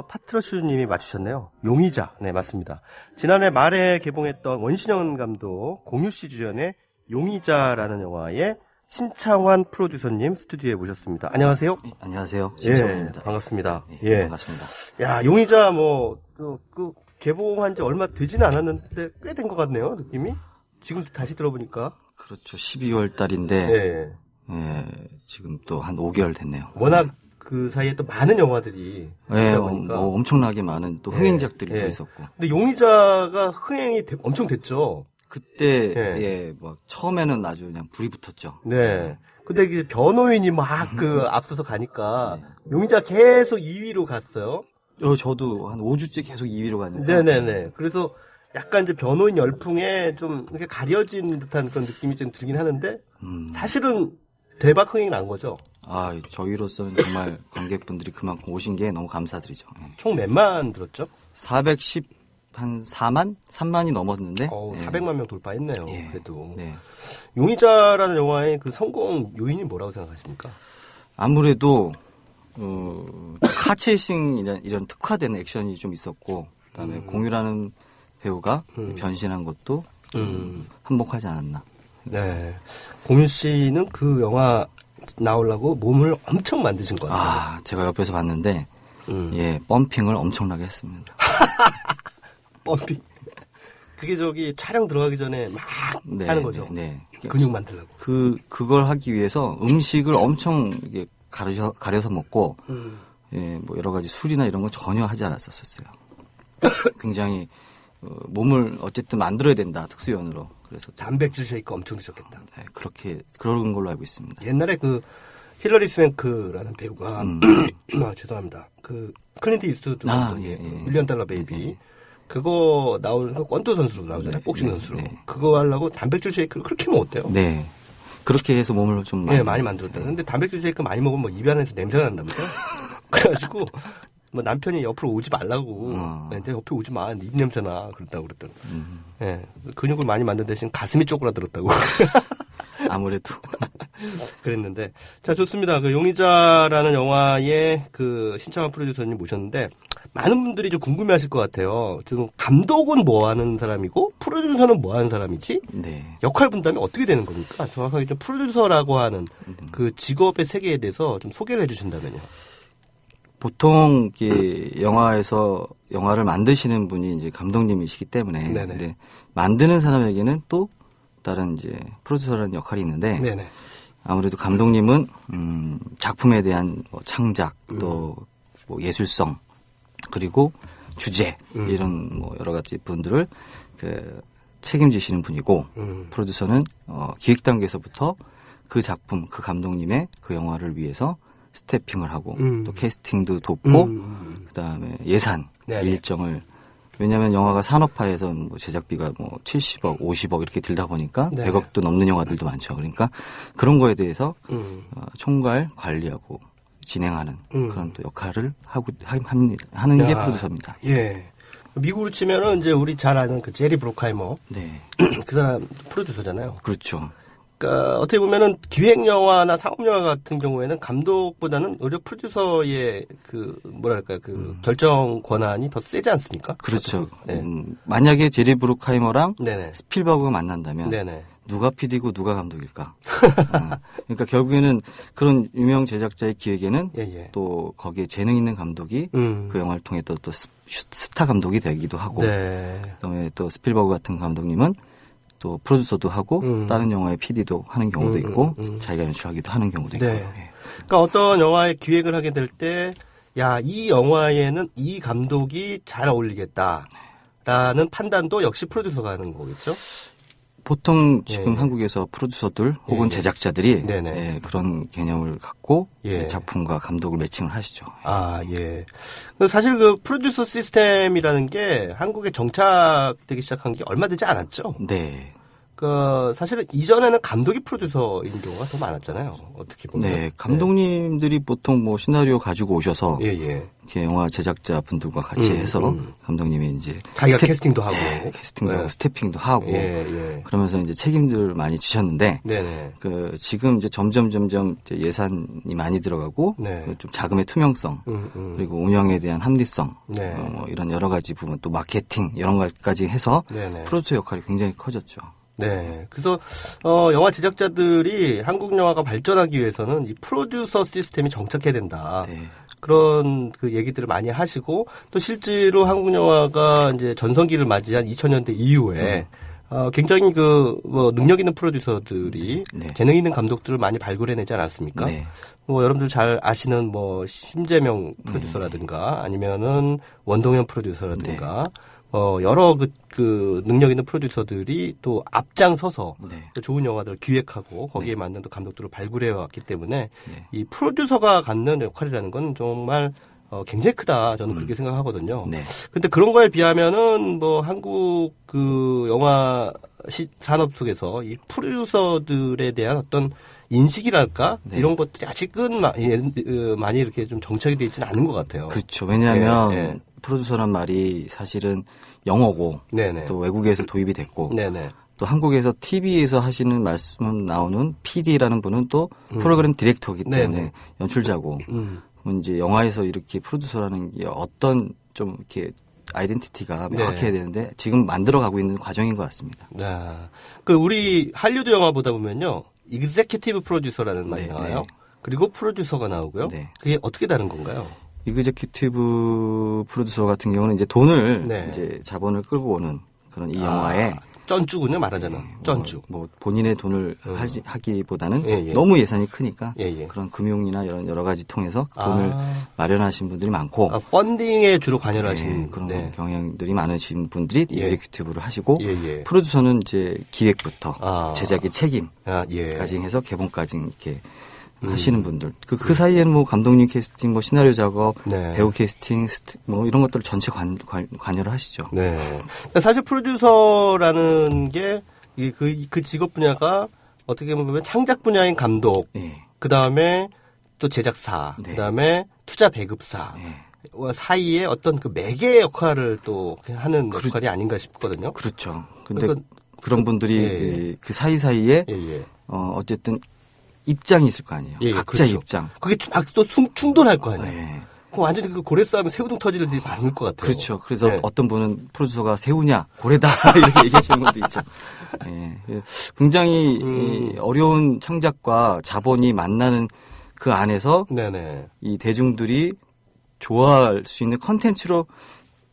파트러슈님이 맞추셨네요. 용의자. 네, 맞습니다. 지난해 말에 개봉했던 원신영 감독 공유씨 주연의 용의자라는 영화의 신창환 프로듀서님 스튜디오에 모셨습니다. 안녕하세요. 네, 안녕하세요. 신창환입니다. 예, 반갑습니다. 네, 예. 반갑습니다. 야, 용의자 개봉한 지 얼마 되지는 않았는데 꽤 된 것 같네요, 느낌이. 지금 다시 들어보니까. 그렇죠. 12월 달인데, 네. 예, 지금 또 한 5개월 됐네요. 워낙 그 사이에 또 많은 영화들이. 예, 뭐 엄청나게 많은 또 흥행작들이 또 있었고. 근데 용의자가 흥행이 엄청 됐죠. 그때, 예, 뭐, 처음에는 아주 그냥 불이 붙었죠. 네. 근데 그 변호인이 막 앞서서 가니까, 용의자 계속 2위로 갔어요. 저도 한 5주째 계속 2위로 가니까. 네네네. 그래서 약간 이제 변호인 열풍에 좀 이렇게 가려진 듯한 그런 느낌이 좀 들긴 하는데, 사실은 대박 흥행이 난 거죠. 아, 저희로서는 정말 관객분들이 그만큼 오신 게 너무 감사드리죠. 예. 총 몇만 들었죠? 3만이 넘었는데. 400만 명 돌파했네요. 예. 그래도. 네. 용의자라는 영화의 그 성공 요인이 뭐라고 생각하십니까? 아무래도 카체이싱 이런 특화된 액션이 좀 있었고, 그다음에 공유라는 배우가 변신한 것도 한몫하지 않았나. 네. 공유 씨는 그 영화 나오려고 몸을 엄청 만드신 것 같아요. 아, 제가 옆에서 봤는데, 예, 펌핑을 엄청나게 했습니다. 펌핑. 그게 촬영 들어가기 전에 막 하는 거죠. 네. 근육 만들려고. 그걸 하기 위해서 음식을 엄청 이게 가려서 먹고, 예, 뭐 여러 가지 술이나 이런 건 전혀 하지 않았었어요. 굉장히 몸을 어쨌든 만들어야 된다, 특수요원으로. 그래서 단백질 쉐이크 엄청 드셨겠다. 네, 그런 걸로 알고 있습니다. 옛날에 힐러리 스웬크라는 배우가 죄송합니다. 클린트 이스트우드 밀리언 달러 베이비 그거 나오는 거 권투 선수로 나오잖아요. 복싱 선수로. 그거 하려고 단백질 쉐이크를 그렇게 먹었대요. 네. 그렇게 해서 몸을 좀 많이 만들었다. 근데 단백질 쉐이크 많이 먹으면 뭐 입안에서 냄새가 난다면서요? 그래가지고 뭐 남편이 옆으로 오지 말라고. 내 옆에 오지 마. 입 냄새나. 그랬다고 그랬더니. 예. 근육을 많이 만든 대신 가슴이 쪼그라들었다고. 아무래도. 그랬는데. 자, 좋습니다. 용의자라는 영화의 신창환 프로듀서님 모셨는데, 많은 분들이 좀 궁금해 하실 것 같아요. 지금 감독은 뭐 하는 사람이고, 프로듀서는 뭐 하는 사람이지? 네. 역할 분담이 어떻게 되는 겁니까? 정확하게 좀 프로듀서라고 하는 그 직업의 세계에 대해서 좀 소개를 해 주신다면요. 보통 영화에서 영화를 만드시는 분이 이제 감독님이시기 때문에 근데 만드는 사람에게는 또 다른 이제 프로듀서라는 역할이 있는데 네네. 아무래도 감독님은 작품에 대한 창작 또 뭐 예술성 그리고 주제 이런 뭐 여러 가지 분들을 책임지시는 분이고 프로듀서는 기획 단계에서부터 그 작품 그 감독님의 그 영화를 위해서 스태핑을 하고 또 캐스팅도 돕고 그다음에 예산 일정을 왜냐하면 영화가 산업화해서 뭐 제작비가 뭐 70억, 50억 이렇게 들다 보니까 100억도 넘는 영화들도 많죠. 그러니까 그런 거에 대해서 총괄 관리하고 진행하는 그런 또 역할을 하는 게 프로듀서입니다. 예. 미국으로 치면은 이제 우리 잘 아는 제리 브로카이머. 네. 그 사람 프로듀서잖아요. 그렇죠. 그러니까 어떻게 보면은 기획 영화나 상업 영화 같은 경우에는 감독보다는 오히려 프로듀서의 결정 권한이 더 세지 않습니까? 그렇죠. 만약에 제리 브루카이머랑 스필버그가 만난다면 누가 PD고 누가 감독일까? 그러니까 결국에는 그런 유명 제작자의 기획에는 또 거기에 재능 있는 감독이 그 영화를 통해 또 스타 감독이 되기도 하고 그다음에 또 스필버그 같은 감독님은 또 프로듀서도 하고 다른 영화의 PD도 하는 경우도 있고 자기가 연출하기도 하는 경우도 있고. 그러니까 어떤 영화의 기획을 하게 될 때 이 영화에는 이 감독이 잘 어울리겠다라는 판단도 역시 프로듀서가 하는 거겠죠? 보통 지금 한국에서 프로듀서들 혹은 제작자들이 그런 개념을 갖고 작품과 감독을 매칭을 하시죠. 아, 예. 사실 프로듀서 시스템이라는 게 한국에 정착되기 시작한 게 얼마 되지 않았죠? 네. 사실은 이전에는 감독이 프로듀서인 경우가 더 많았잖아요. 어떻게 보면. 네, 감독님들이 보통 뭐 시나리오 가지고 오셔서 예. 이렇게 영화 제작자 분들과 같이 해서 감독님이 이제 자기가 캐스팅도 하고, 캐스팅도 하고 스태핑도 하고 그러면서 이제 책임들을 많이 지셨는데 네네. 지금 이제 점점 이제 예산이 많이 들어가고 좀 자금의 투명성 그리고 운영에 대한 합리성 뭐 이런 여러 가지 부분 또 마케팅 이런 것까지 해서 프로듀서 역할이 굉장히 커졌죠. 네. 그래서, 영화 제작자들이 한국 영화가 발전하기 위해서는 이 프로듀서 시스템이 정착해야 된다. 그런 그 얘기들을 많이 하시고, 또 실제로 한국 영화가 이제 전성기를 맞이한 2000년대 이후에, 굉장히 능력 있는 프로듀서들이 재능 있는 감독들을 많이 발굴해내지 않았습니까? 뭐, 여러분들 잘 아시는 뭐, 심재명 프로듀서라든가, 아니면은 원동현 프로듀서라든가, 여러 그 능력 있는 프로듀서들이 또 앞장서서 좋은 영화들을 기획하고 거기에 맞는 또 감독들을 발굴해 왔기 때문에 이 프로듀서가 갖는 역할이라는 건 정말 굉장히 크다. 저는 그렇게 생각하거든요. 근데 그런 거에 비하면은 뭐 한국 그 영화 산업 속에서 이 프로듀서들에 대한 어떤 인식이랄까 이런 것들이 아직은 많이 이렇게 좀 정착이 되어 있지는 않은 것 같아요. 그렇죠. 왜냐하면 프로듀서란 말이 사실은 영어고 또 외국에서 도입이 됐고 또 한국에서 TV에서 하시는 말씀은 나오는 PD라는 분은 또 프로그램 디렉터이기 때문에 연출자고 이제 영화에서 이렇게 프로듀서라는 게 어떤 좀 이렇게 아이덴티티가 명확해야 되는데 지금 만들어가고 있는 과정인 것 같습니다. 그 우리 할리우드 영화 보다 보면요. 익제큐티브 프로듀서라는 말이 나와요. 그리고 프로듀서가 나오고요. 그게 어떻게 다른 건가요? 이그제큐티브 프로듀서 같은 경우는 이제 돈을 이제 자본을 끌고 오는 그런 이 영화에 쩐주군요, 말하자면. 쩐주. 뭐 본인의 돈을 하기보다는 너무 예산이 크니까 그런 금융이나 이런 여러 가지 통해서 돈을 마련하신 분들이 많고 펀딩에 주로 관여를 하시는 그런 경향들이 많으신 분들이 이그제큐티브를 하시고 프로듀서는 이제 기획부터 제작의 책임까지 해서 개봉까지 이렇게 하시는 분들. 그 사이에는 뭐 감독님 캐스팅, 뭐 시나리오 작업, 배우 캐스팅, 뭐 이런 것들을 전체 관여를 하시죠. 사실 프로듀서라는 게 그 직업 분야가 어떻게 보면 창작 분야인 감독, 그 다음에 또 제작사, 그 다음에 투자 배급사. 사이에 어떤 그 매개 역할을 또 하는 역할이 아닌가 싶거든요. 그렇죠. 근데 그런 분들이 그 사이사이에 어쨌든 입장이 있을 거 아니에요. 각자 입장. 그게 막 또 충돌할 거 아니에요. 완전히 그 고래 싸움에 새우등 터질 일이 많을 것 같아요. 그렇죠. 그래서 어떤 분은 프로듀서가 새우냐, 고래다 이렇게 얘기하시는 분도 있죠. 굉장히 어려운 창작과 자본이 만나는 그 안에서 이 대중들이 좋아할 수 있는 컨텐츠로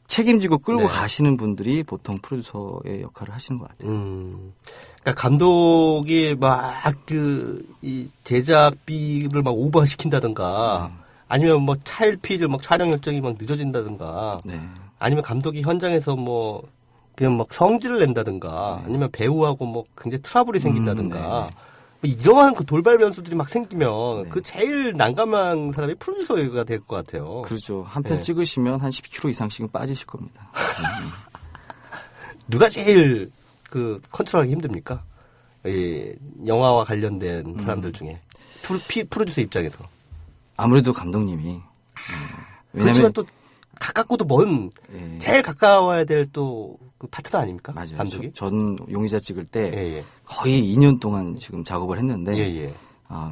책임지고 끌고 가시는 분들이 보통 프로듀서의 역할을 하시는 것 같아요. 그러니까 감독이 막 이 제작비를 막 오버시킨다든가 아니면 뭐 차일피일 막 촬영 일정이 막 늦어진다든가 아니면 감독이 현장에서 뭐 그냥 막 성질을 낸다든가 아니면 배우하고 뭐 굉장히 트러블이 생긴다든가 뭐 이러한 그 돌발 변수들이 막 생기면 그 제일 난감한 사람이 프로듀서가 될 것 같아요. 그렇죠. 한 편 찍으시면 한 10kg 이상씩은 빠지실 겁니다. 누가 제일 그 컨트롤하기 힘듭니까? 이 영화와 관련된 사람들 중에 프로듀서 입장에서 아무래도 감독님이 그렇지만 또 가깝고도 먼 제일 가까워야 될 또 그 파트너 아닙니까? 맞아요. 감독이? 전 용의자 찍을 때 거의 2년 동안 지금 작업을 했는데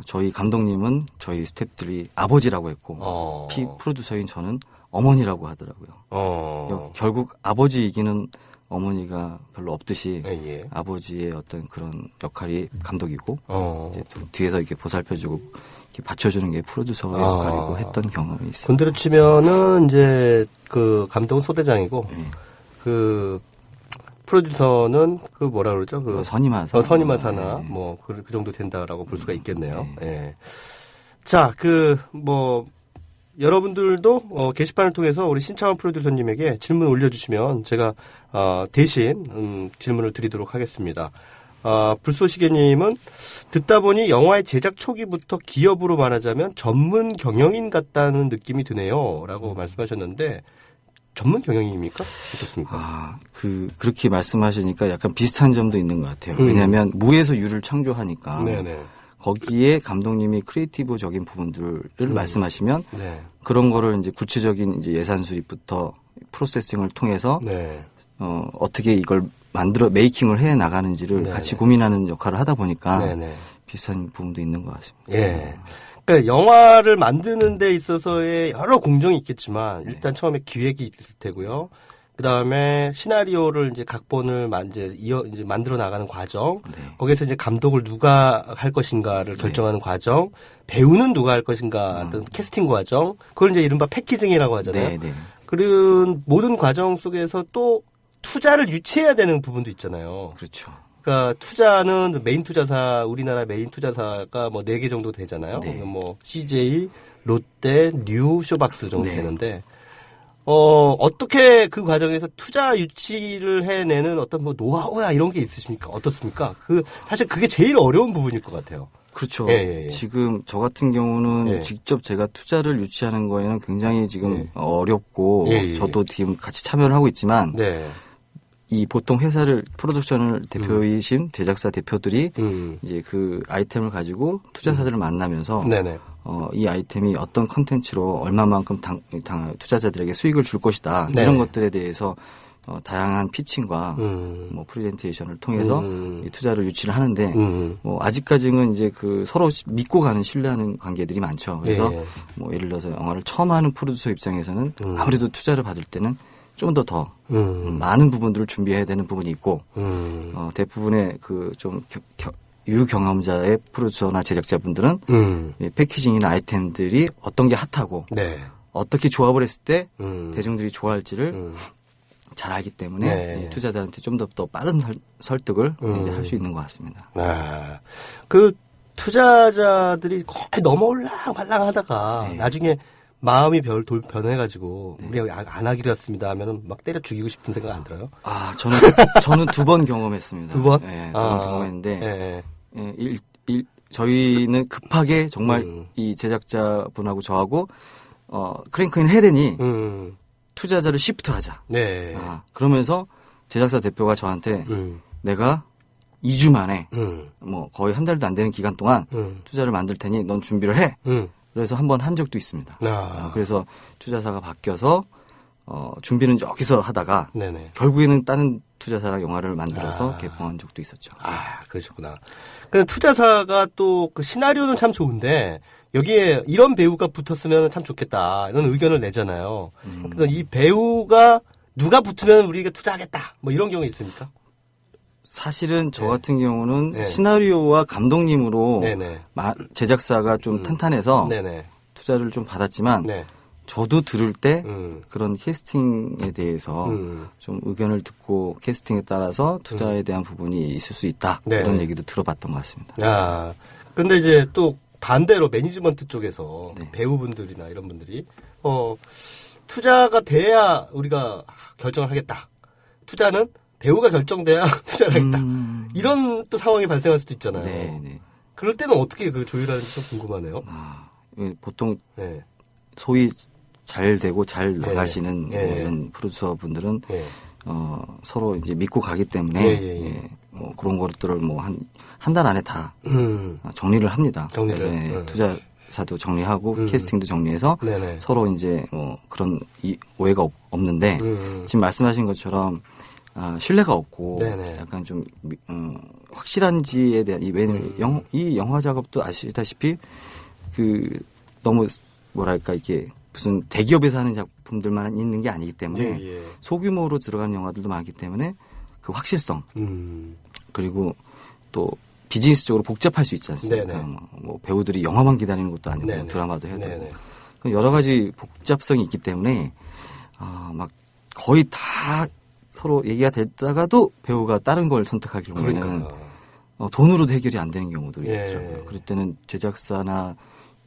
저희 감독님은 저희 스태프들이 아버지라고 했고 프로듀서인 저는 어머니라고 하더라고요. 결국 아버지이기는 어머니가 별로 없듯이 아버지의 어떤 그런 역할이 감독이고 이제 뒤에서 이렇게 보살펴주고 이렇게 받쳐주는 게 프로듀서의 역할이고 했던 경험이 있어요. 군대로 치면은 이제 그 감독은 소대장이고 그 프로듀서는 그 뭐라 그러죠? 그 선임하사. 선임하사나 뭐 그 정도 된다라고 볼 수가 있겠네요. 자, 그 뭐 여러분들도 게시판을 통해서 우리 신창원 프로듀서님에게 질문 올려주시면 제가 대신 질문을 드리도록 하겠습니다. 불쏘시개님은 듣다 보니 영화의 제작 초기부터 기업으로 말하자면 전문 경영인 같다는 느낌이 드네요. 라고 말씀하셨는데 전문 경영입니까? 어떻습니까? 아, 그렇게 말씀하시니까 약간 비슷한 점도 있는 것 같아요. 왜냐하면 무에서 유를 창조하니까 네네. 거기에 감독님이 크리에이티브적인 부분들을 말씀하시면 네. 그런 거를 이제 구체적인 이제 예산 수립부터 프로세싱을 통해서 네. 어떻게 이걸 메이킹을 해 나가는지를 네네. 같이 고민하는 역할을 하다 보니까 네네. 비슷한 부분도 있는 것 같습니다. 예. 그러니까 영화를 만드는 데 있어서의 여러 공정이 있겠지만 일단 처음에 기획이 있을 테고요. 그 다음에 시나리오를 이제 각본을 이제 만들어 나가는 과정, 거기에서 이제 감독을 누가 할 것인가를 결정하는 과정, 배우는 누가 할 것인가, 어떤 캐스팅 과정, 그걸 이제 이른바 패키징이라고 하잖아요. 그런 모든 과정 속에서 또 투자를 유치해야 되는 부분도 있잖아요. 그렇죠. 그러니까 투자는 메인 투자사, 우리나라 메인 투자사가 뭐 4개 정도 되잖아요. 뭐 CJ, 롯데, 뉴, 쇼박스 정도 되는데 어떻게 그 과정에서 투자 유치를 해내는 어떤 뭐 노하우나 이런 게 있으십니까? 어떻습니까? 사실 그게 제일 어려운 부분일 것 같아요. 그렇죠. 예. 지금 저 같은 경우는 직접 제가 투자를 유치하는 거에는 굉장히 지금 어렵고 저도 지금 같이 참여를 하고 있지만 이 보통 회사를 프로덕션을 대표이신 제작사 대표들이 이제 그 아이템을 가지고 투자자들을 만나면서 이 아이템이 어떤 컨텐츠로 얼마만큼 투자자들에게 수익을 줄 것이다 이런 것들에 대해서 다양한 피칭과 뭐 프레젠테이션을 통해서 이 투자를 유치를 하는데 뭐 아직까지는 이제 그 서로 믿고 가는 신뢰하는 관계들이 많죠. 그래서 뭐 예를 들어서 영화를 처음 하는 프로듀서 입장에서는 아무래도 투자를 받을 때는 좀 더 많은 부분들을 준비해야 되는 부분이 있고 대부분의 그 좀 유경험자의 프로듀서나 제작자분들은 패키징이나 아이템들이 어떤 게 핫하고 어떻게 조합을 했을 때 대중들이 좋아할지를 잘 알기 때문에 투자자한테 좀 더 빠른 설득을 이제 할 수 있는 것 같습니다. 그 투자자들이 거의 넘어올랑말랑하다가 나중에 마음이 변해가지고 우리 안 하기로 했습니다 하면은 막 때려 죽이고 싶은 생각 안 들어요? 아 저는 2번 경험했습니다. 2번? 네, 2번 경험했는데 저희는 급하게 정말 이 제작자분하고 저하고 크랭크인 해야 되니 투자자를 시프트하자. 그러면서 제작사 대표가 저한테 내가 2주 만에 뭐 거의 한 달도 안 되는 기간 동안 투자를 만들 테니 넌 준비를 해. 그래서 한번 한 적도 있습니다. 그래서 투자사가 바뀌어서 준비는 여기서 하다가 결국에는 다른 투자사랑 영화를 만들어서 개봉한 적도 있었죠. 그러셨구나. 근데 투자사가 또 그 시나리오는 참 좋은데 여기에 이런 배우가 붙었으면 참 좋겠다 이런 의견을 내잖아요. 그래서 이 배우가 누가 붙으면 우리가 투자하겠다 뭐 이런 경우 있습니까? 사실은 저 같은 경우는 시나리오와 감독님으로 제작사가 좀 탄탄해서 투자를 좀 받았지만 저도 들을 때 그런 캐스팅에 대해서 좀 의견을 듣고 캐스팅에 따라서 투자에 대한 부분이 있을 수 있다 이런 얘기도 들어봤던 것 같습니다. 그런데 이제 또 반대로 매니지먼트 쪽에서 배우분들이나 이런 분들이 투자가 돼야 우리가 결정을 하겠다. 투자는 배우가 결정돼야 투자를 하겠다. 이런 또 상황이 발생할 수도 있잖아요. 그럴 때는 어떻게 그 조율하는지 좀 궁금하네요. 보통 소위 잘 되고 잘 나가시는 뭐 이런 프로듀서 분들은 서로 이제 믿고 가기 때문에 뭐 그런 것들을 뭐 한 달 안에 다 정리를 합니다. 그래서 투자사도 정리하고 캐스팅도 정리해서 서로 이제 그런 오해가 없는데 지금 말씀하신 것처럼 신뢰가 없고 약간 좀 확실한지에 대한 이 영화 작업도 아시다시피 그 너무 뭐랄까 이게 무슨 대기업에서 하는 작품들만 있는 게 아니기 때문에 소규모로 들어가는 영화들도 많기 때문에 그 확실성 그리고 또 비즈니스적으로 복잡할 수 있지 않습니까? 뭐 배우들이 영화만 기다리는 것도 아니고 드라마도 해야 되고 여러 가지 복잡성이 있기 때문에 막 거의 다 서로 얘기가 됐다가도 배우가 다른 걸 선택할 경우에는 돈으로도 해결이 안 되는 경우들이 있더라고요. 그럴 때는 제작사나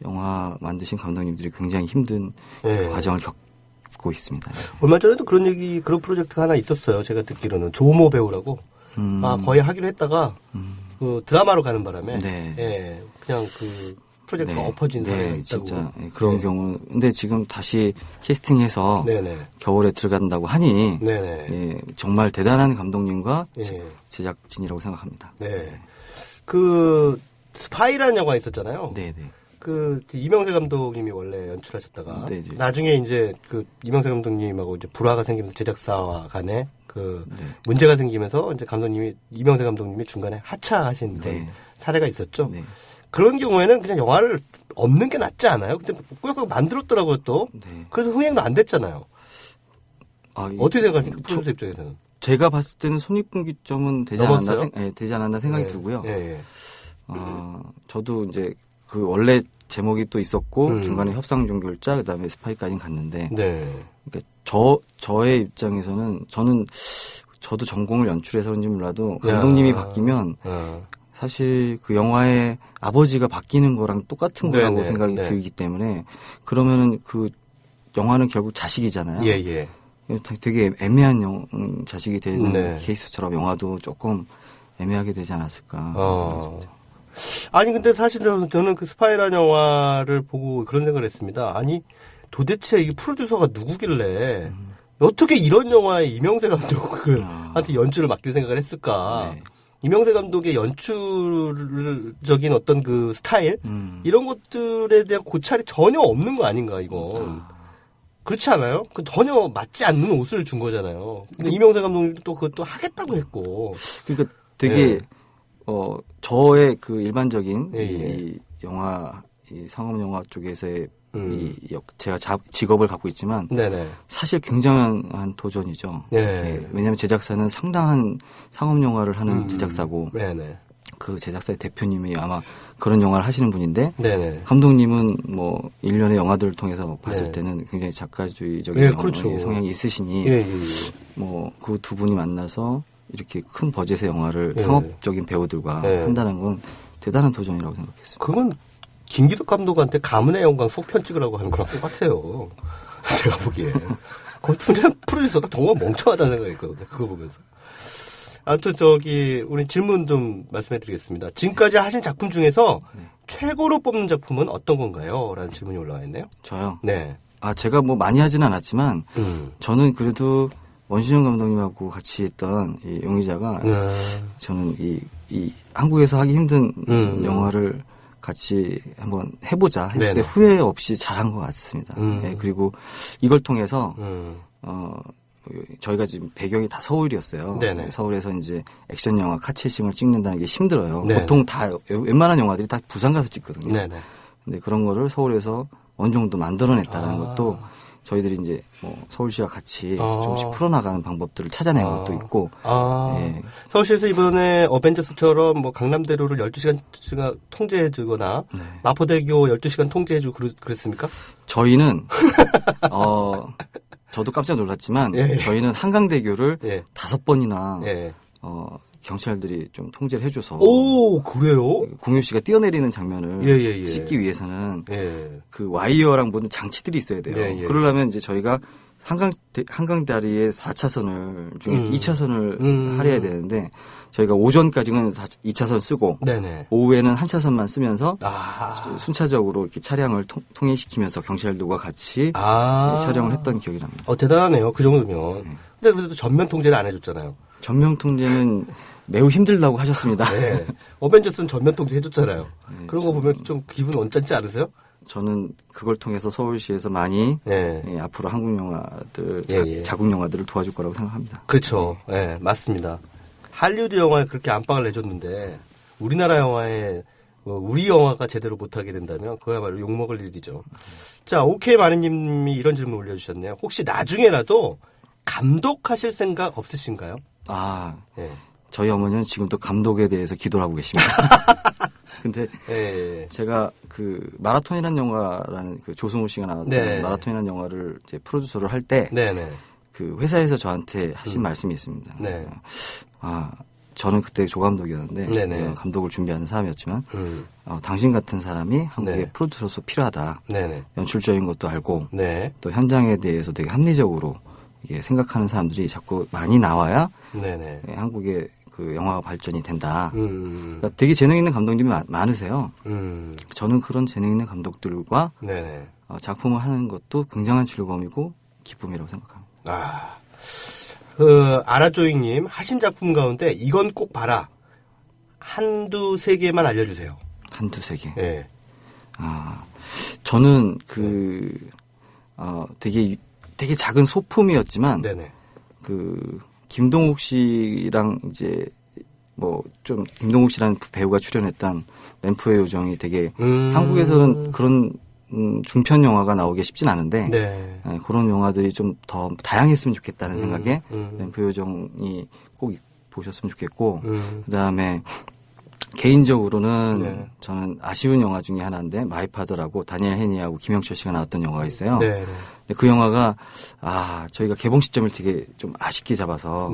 영화 만드신 감독님들이 굉장히 힘든 과정을 겪고 있습니다. 얼마 전에도 그런 프로젝트가 하나 있었어요. 제가 듣기로는 조모 배우라고 거의 하기로 했다가 그 드라마로 가는 바람에 그냥 그 프로젝트가 엎어진 사례가 있다고. 진짜 그런 경우. 근데 지금 다시 캐스팅해서 겨울에 들어간다고 하니 정말 대단한 감독님과 제작진이라고 생각합니다. 네. 그 스파이라는 영화 있었잖아요. 네네. 그 이명세 감독님이 원래 연출하셨다가 나중에 이제 그 이명세 감독님하고 이제 불화가 생기면서 제작사와 간에 그 문제가 생기면서 이제 이명세 감독님이 중간에 하차하신 그런 사례가 있었죠. 그런 경우에는 그냥 영화를 없는 게 낫지 않아요? 근데 꾸역꾸역 만들었더라고요 또. 그래서 흥행도 안 됐잖아요. 어떻게 생각하세요? 프로듀서 입장에서는? 제가 봤을 때는 손익분기점은 되지 않았나 생각이 들고요. 저도 이제 그 원래 제목이 또 있었고 중간에 협상 종결자 그다음에 스파이까지 갔는데 그러니까 저의 입장에서는 저도 전공을 연출해서 그런지 몰라도 감독님이 바뀌면 사실 그 영화의 아버지가 바뀌는 거랑 똑같은 거라고 생각이 들기 때문에 그러면은 그 영화는 결국 자식이잖아요. 되게 애매한 자식이 되는 케이스처럼 영화도 조금 애매하게 되지 않았을까 생각합니다. 아니 근데 사실 저는 그 스파이라는 영화를 보고 그런 생각을 했습니다. 아니 도대체 이 프로듀서가 누구길래 어떻게 이런 영화에 이명세 감독한테 연출을 맡길 생각을 했을까? 이명세 감독의 연출적인 어떤 그 스타일 이런 것들에 대한 고찰이 전혀 없는 거 아닌가 이건. 그렇지 않아요? 그 전혀 맞지 않는 옷을 준 거잖아요. 근데 이명세 감독님도 또 그것도 하겠다고 했고. 그러니까 되게 저의 그 일반적인 이 영화, 이 상업 영화 쪽에서의 제가 직업을 갖고 있지만 사실 굉장한 도전이죠. 왜냐하면 제작사는 상당한 상업 영화를 하는 제작사고 그 제작사의 대표님이 아마 그런 영화를 하시는 분인데 감독님은 뭐 일련의 영화들을 통해서 봤을 때는 굉장히 작가주의적인 성향이 있으시니 뭐 그 두 분이 만나서 이렇게 큰 버젯의 영화를 상업적인 배우들과 한다는 건 대단한 도전이라고 생각했습니다. 그건 김기덕 감독한테 가문의 영광 속편 찍으라고 하는 거랑 똑같아요. 제가 보기에. 그건 프로듀서가 정말 멍청하다는 생각이 있거든요. 그거 보면서. 아무튼 우리 질문 좀 말씀해 드리겠습니다. 지금까지 하신 작품 중에서 최고로 뽑는 작품은 어떤 건가요? 라는 질문이 올라와 있네요. 저요? 네. 제가 뭐 많이 하지는 않았지만 저는 그래도 원신영 감독님하고 같이 했던 이 용의자가 저는 이 한국에서 하기 힘든 영화를 같이 한번 해보자 했을 때 후회 없이 잘한 것 같습니다. 그리고 이걸 통해서 저희가 지금 배경이 다 서울이었어요. 서울에서 이제 액션 영화 카체싱을 찍는다는 게 힘들어요. 보통 다 웬만한 영화들이 다 부산 가서 찍거든요. 근데 그런 거를 서울에서 어느 정도 만들어냈다는 것도 저희들이 이제 뭐 서울시와 같이 조금씩 풀어나가는 방법들을 찾아낸 것도 있고. 서울시에서 이번에 어벤져스처럼 뭐 강남대로를 12시간 통제해주거나 마포대교 12시간 통제해주고 그랬습니까? 저희는 저도 깜짝 놀랐지만 저희는 한강대교를 5번이나 경찰들이 좀 통제를 해줘서. 오, 그래요? 공유 씨가 뛰어내리는 장면을 찍기 위해서는 그 와이어랑 모든 장치들이 있어야 돼요. 그러려면 이제 저희가 한강다리에 4차선을 중에 2차선을 할애해야 되는데 저희가 오전까지는 2차선 쓰고 오후에는 1차선만 쓰면서 순차적으로 이렇게 차량을 통행시키면서 경찰들과 같이 촬영을 했던 기억이 납니다. 대단하네요. 그 정도면. 근데 그래도 전면 통제를 안 해줬잖아요. 전면 통제는 매우 힘들다고 하셨습니다. 어벤져스는 전면 통제 해줬잖아요. 그런 거 보면 좀 기분 언짢지 않으세요? 저는 그걸 통해서 서울시에서 많이 앞으로 한국 영화들, 자국 영화들을 도와줄 거라고 생각합니다. 그렇죠. 맞습니다. 할리우드 영화에 그렇게 안방을 내줬는데 우리나라 영화에 우리 영화가 제대로 못하게 된다면 그야말로 욕먹을 일이죠. 자, 오케이 마리님이 이런 질문 올려주셨네요. 혹시 나중에라도 감독하실 생각 없으신가요? 저희 어머니는 지금도 감독에 대해서 기도를 하고 계십니다. 근데 제가 그 마라톤이라는 영화라는 그 조승우 씨가 나왔던 마라톤이라는 영화를 이제 프로듀서를 할 때 그 회사에서 저한테 하신 말씀이 있습니다. 저는 그때 조감독이었는데 감독을 준비하는 사람이었지만 당신 같은 사람이 한국의 프로듀서로서 필요하다. 연출적인 것도 알고 또 현장에 대해서 되게 합리적으로 이게 생각하는 사람들이 자꾸 많이 나와야 한국의 그 영화가 발전이 된다. 그러니까 되게 재능 있는 감독님이 많으세요. 저는 그런 재능 있는 감독들과 작품을 하는 것도 굉장한 즐거움이고 기쁨이라고 생각합니다. 아라쪼잉님 하신 작품 가운데 이건 꼭 봐라. 한두 세 개만 알려주세요. 한두 세 개. 네. 저는 되게 작은 소품이었지만 그 김동욱 씨랑 이제 뭐 좀 김동욱 씨라는 배우가 출연했던 램프의 요정이 되게 한국에서는 그런 중편 영화가 나오기 쉽진 않은데 그런 영화들이 좀 더 다양했으면 좋겠다는 생각에 램프의 요정이 꼭 보셨으면 좋겠고 그다음에 개인적으로는 저는 아쉬운 영화 중에 하나인데 마이파더라고 다니엘 헤니하고 김영철 씨가 나왔던 영화가 있어요. 근데 그 영화가 저희가 개봉 시점을 되게 좀 아쉽게 잡아서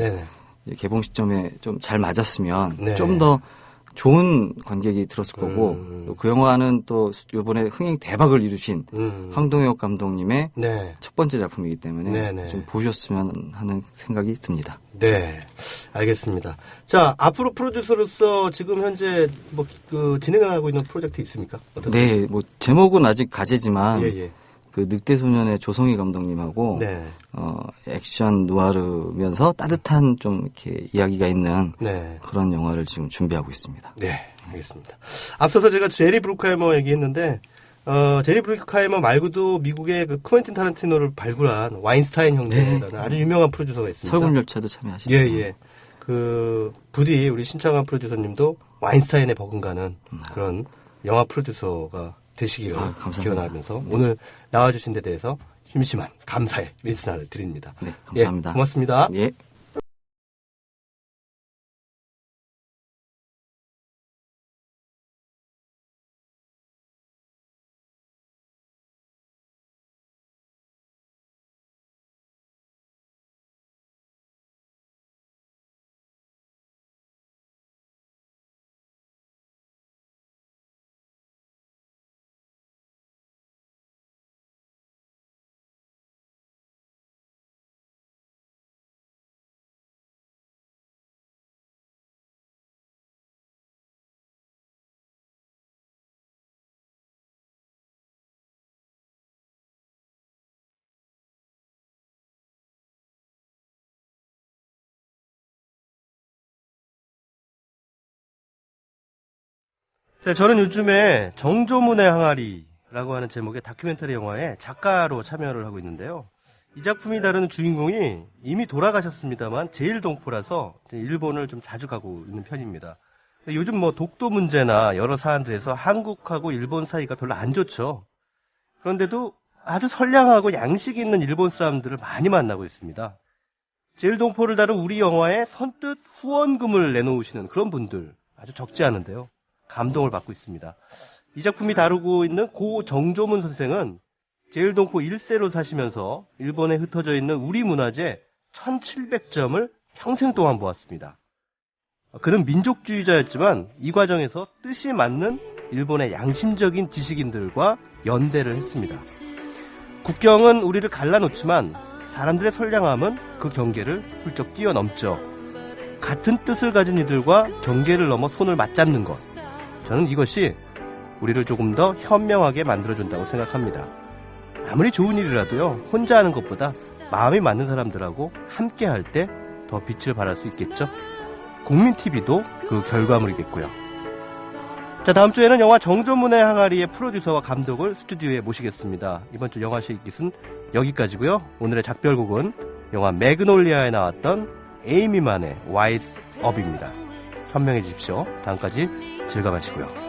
이제 개봉 시점에 좀 잘 맞았으면 좀 더 좋은 관객이 들었을 거고 또 그 영화는 또 이번에 흥행 대박을 이루신 황동혁 감독님의 첫 번째 작품이기 때문에 좀 보셨으면 하는 생각이 듭니다. 네, 알겠습니다. 자, 앞으로 프로듀서로서 지금 현재 뭐 진행하고 있는 프로젝트 있습니까? 네, 뭐 제목은 아직 가제지만 그 늑대소년의 조성희 감독님하고 액션 누아르면서 따뜻한 좀 이렇게 이야기가 있는 그런 영화를 지금 준비하고 있습니다. 네, 알겠습니다. 앞서서 제가 제리 브루크하이머 얘기했는데 제리 브루크하이머 말고도 미국의 그 쿠엔틴 타란티노를 발굴한 와인스타인 형제라는 아주 유명한 프로듀서가 있습니다. 설국열차도 참여하시죠. 예. 그 부디 우리 신창환 프로듀서님도 와인스타인에 버금가는 그런 영화 프로듀서가 되시기를 기원하면서 오늘 나와주신 데 대해서 심심한 감사의 민수나를 드립니다. 네, 감사합니다. 고맙습니다. 예. 네, 저는 요즘에 정조문의 항아리라고 하는 제목의 다큐멘터리 영화에 작가로 참여를 하고 있는데요. 이 작품이 다루는 주인공이 이미 돌아가셨습니다만 제일동포라서 일본을 좀 자주 가고 있는 편입니다. 요즘 뭐 독도 문제나 여러 사안들에서 한국하고 일본 사이가 별로 안 좋죠. 그런데도 아주 선량하고 양식 있는 일본 사람들을 많이 만나고 있습니다. 제일동포를 다룬 우리 영화에 선뜻 후원금을 내놓으시는 그런 분들 아주 적지 않은데요. 감동을 받고 있습니다. 이 작품이 다루고 있는 고 정조문 선생은 제일동포 1세로 사시면서 일본에 흩어져 있는 우리 문화재 1700점을 평생 동안 보았습니다. 그는 민족주의자였지만 이 과정에서 뜻이 맞는 일본의 양심적인 지식인들과 연대를 했습니다. 국경은 우리를 갈라놓지만 사람들의 선량함은 그 경계를 훌쩍 뛰어넘죠. 같은 뜻을 가진 이들과 경계를 넘어 손을 맞잡는 것. 저는 이것이 우리를 조금 더 현명하게 만들어준다고 생각합니다. 아무리 좋은 일이라도요, 혼자 하는 것보다 마음이 맞는 사람들하고 함께 할 때 더 빛을 발할 수 있겠죠? 국민TV도 그 결과물이겠고요. 자, 다음 주에는 영화 정조문의 항아리의 프로듀서와 감독을 스튜디오에 모시겠습니다. 이번 주 영화식깃은 여기까지고요. 오늘의 작별곡은 영화 매그놀리아에 나왔던 에이미만의 와이즈 업입니다. 선명해 주십시오. 다음까지 즐거워하시고요.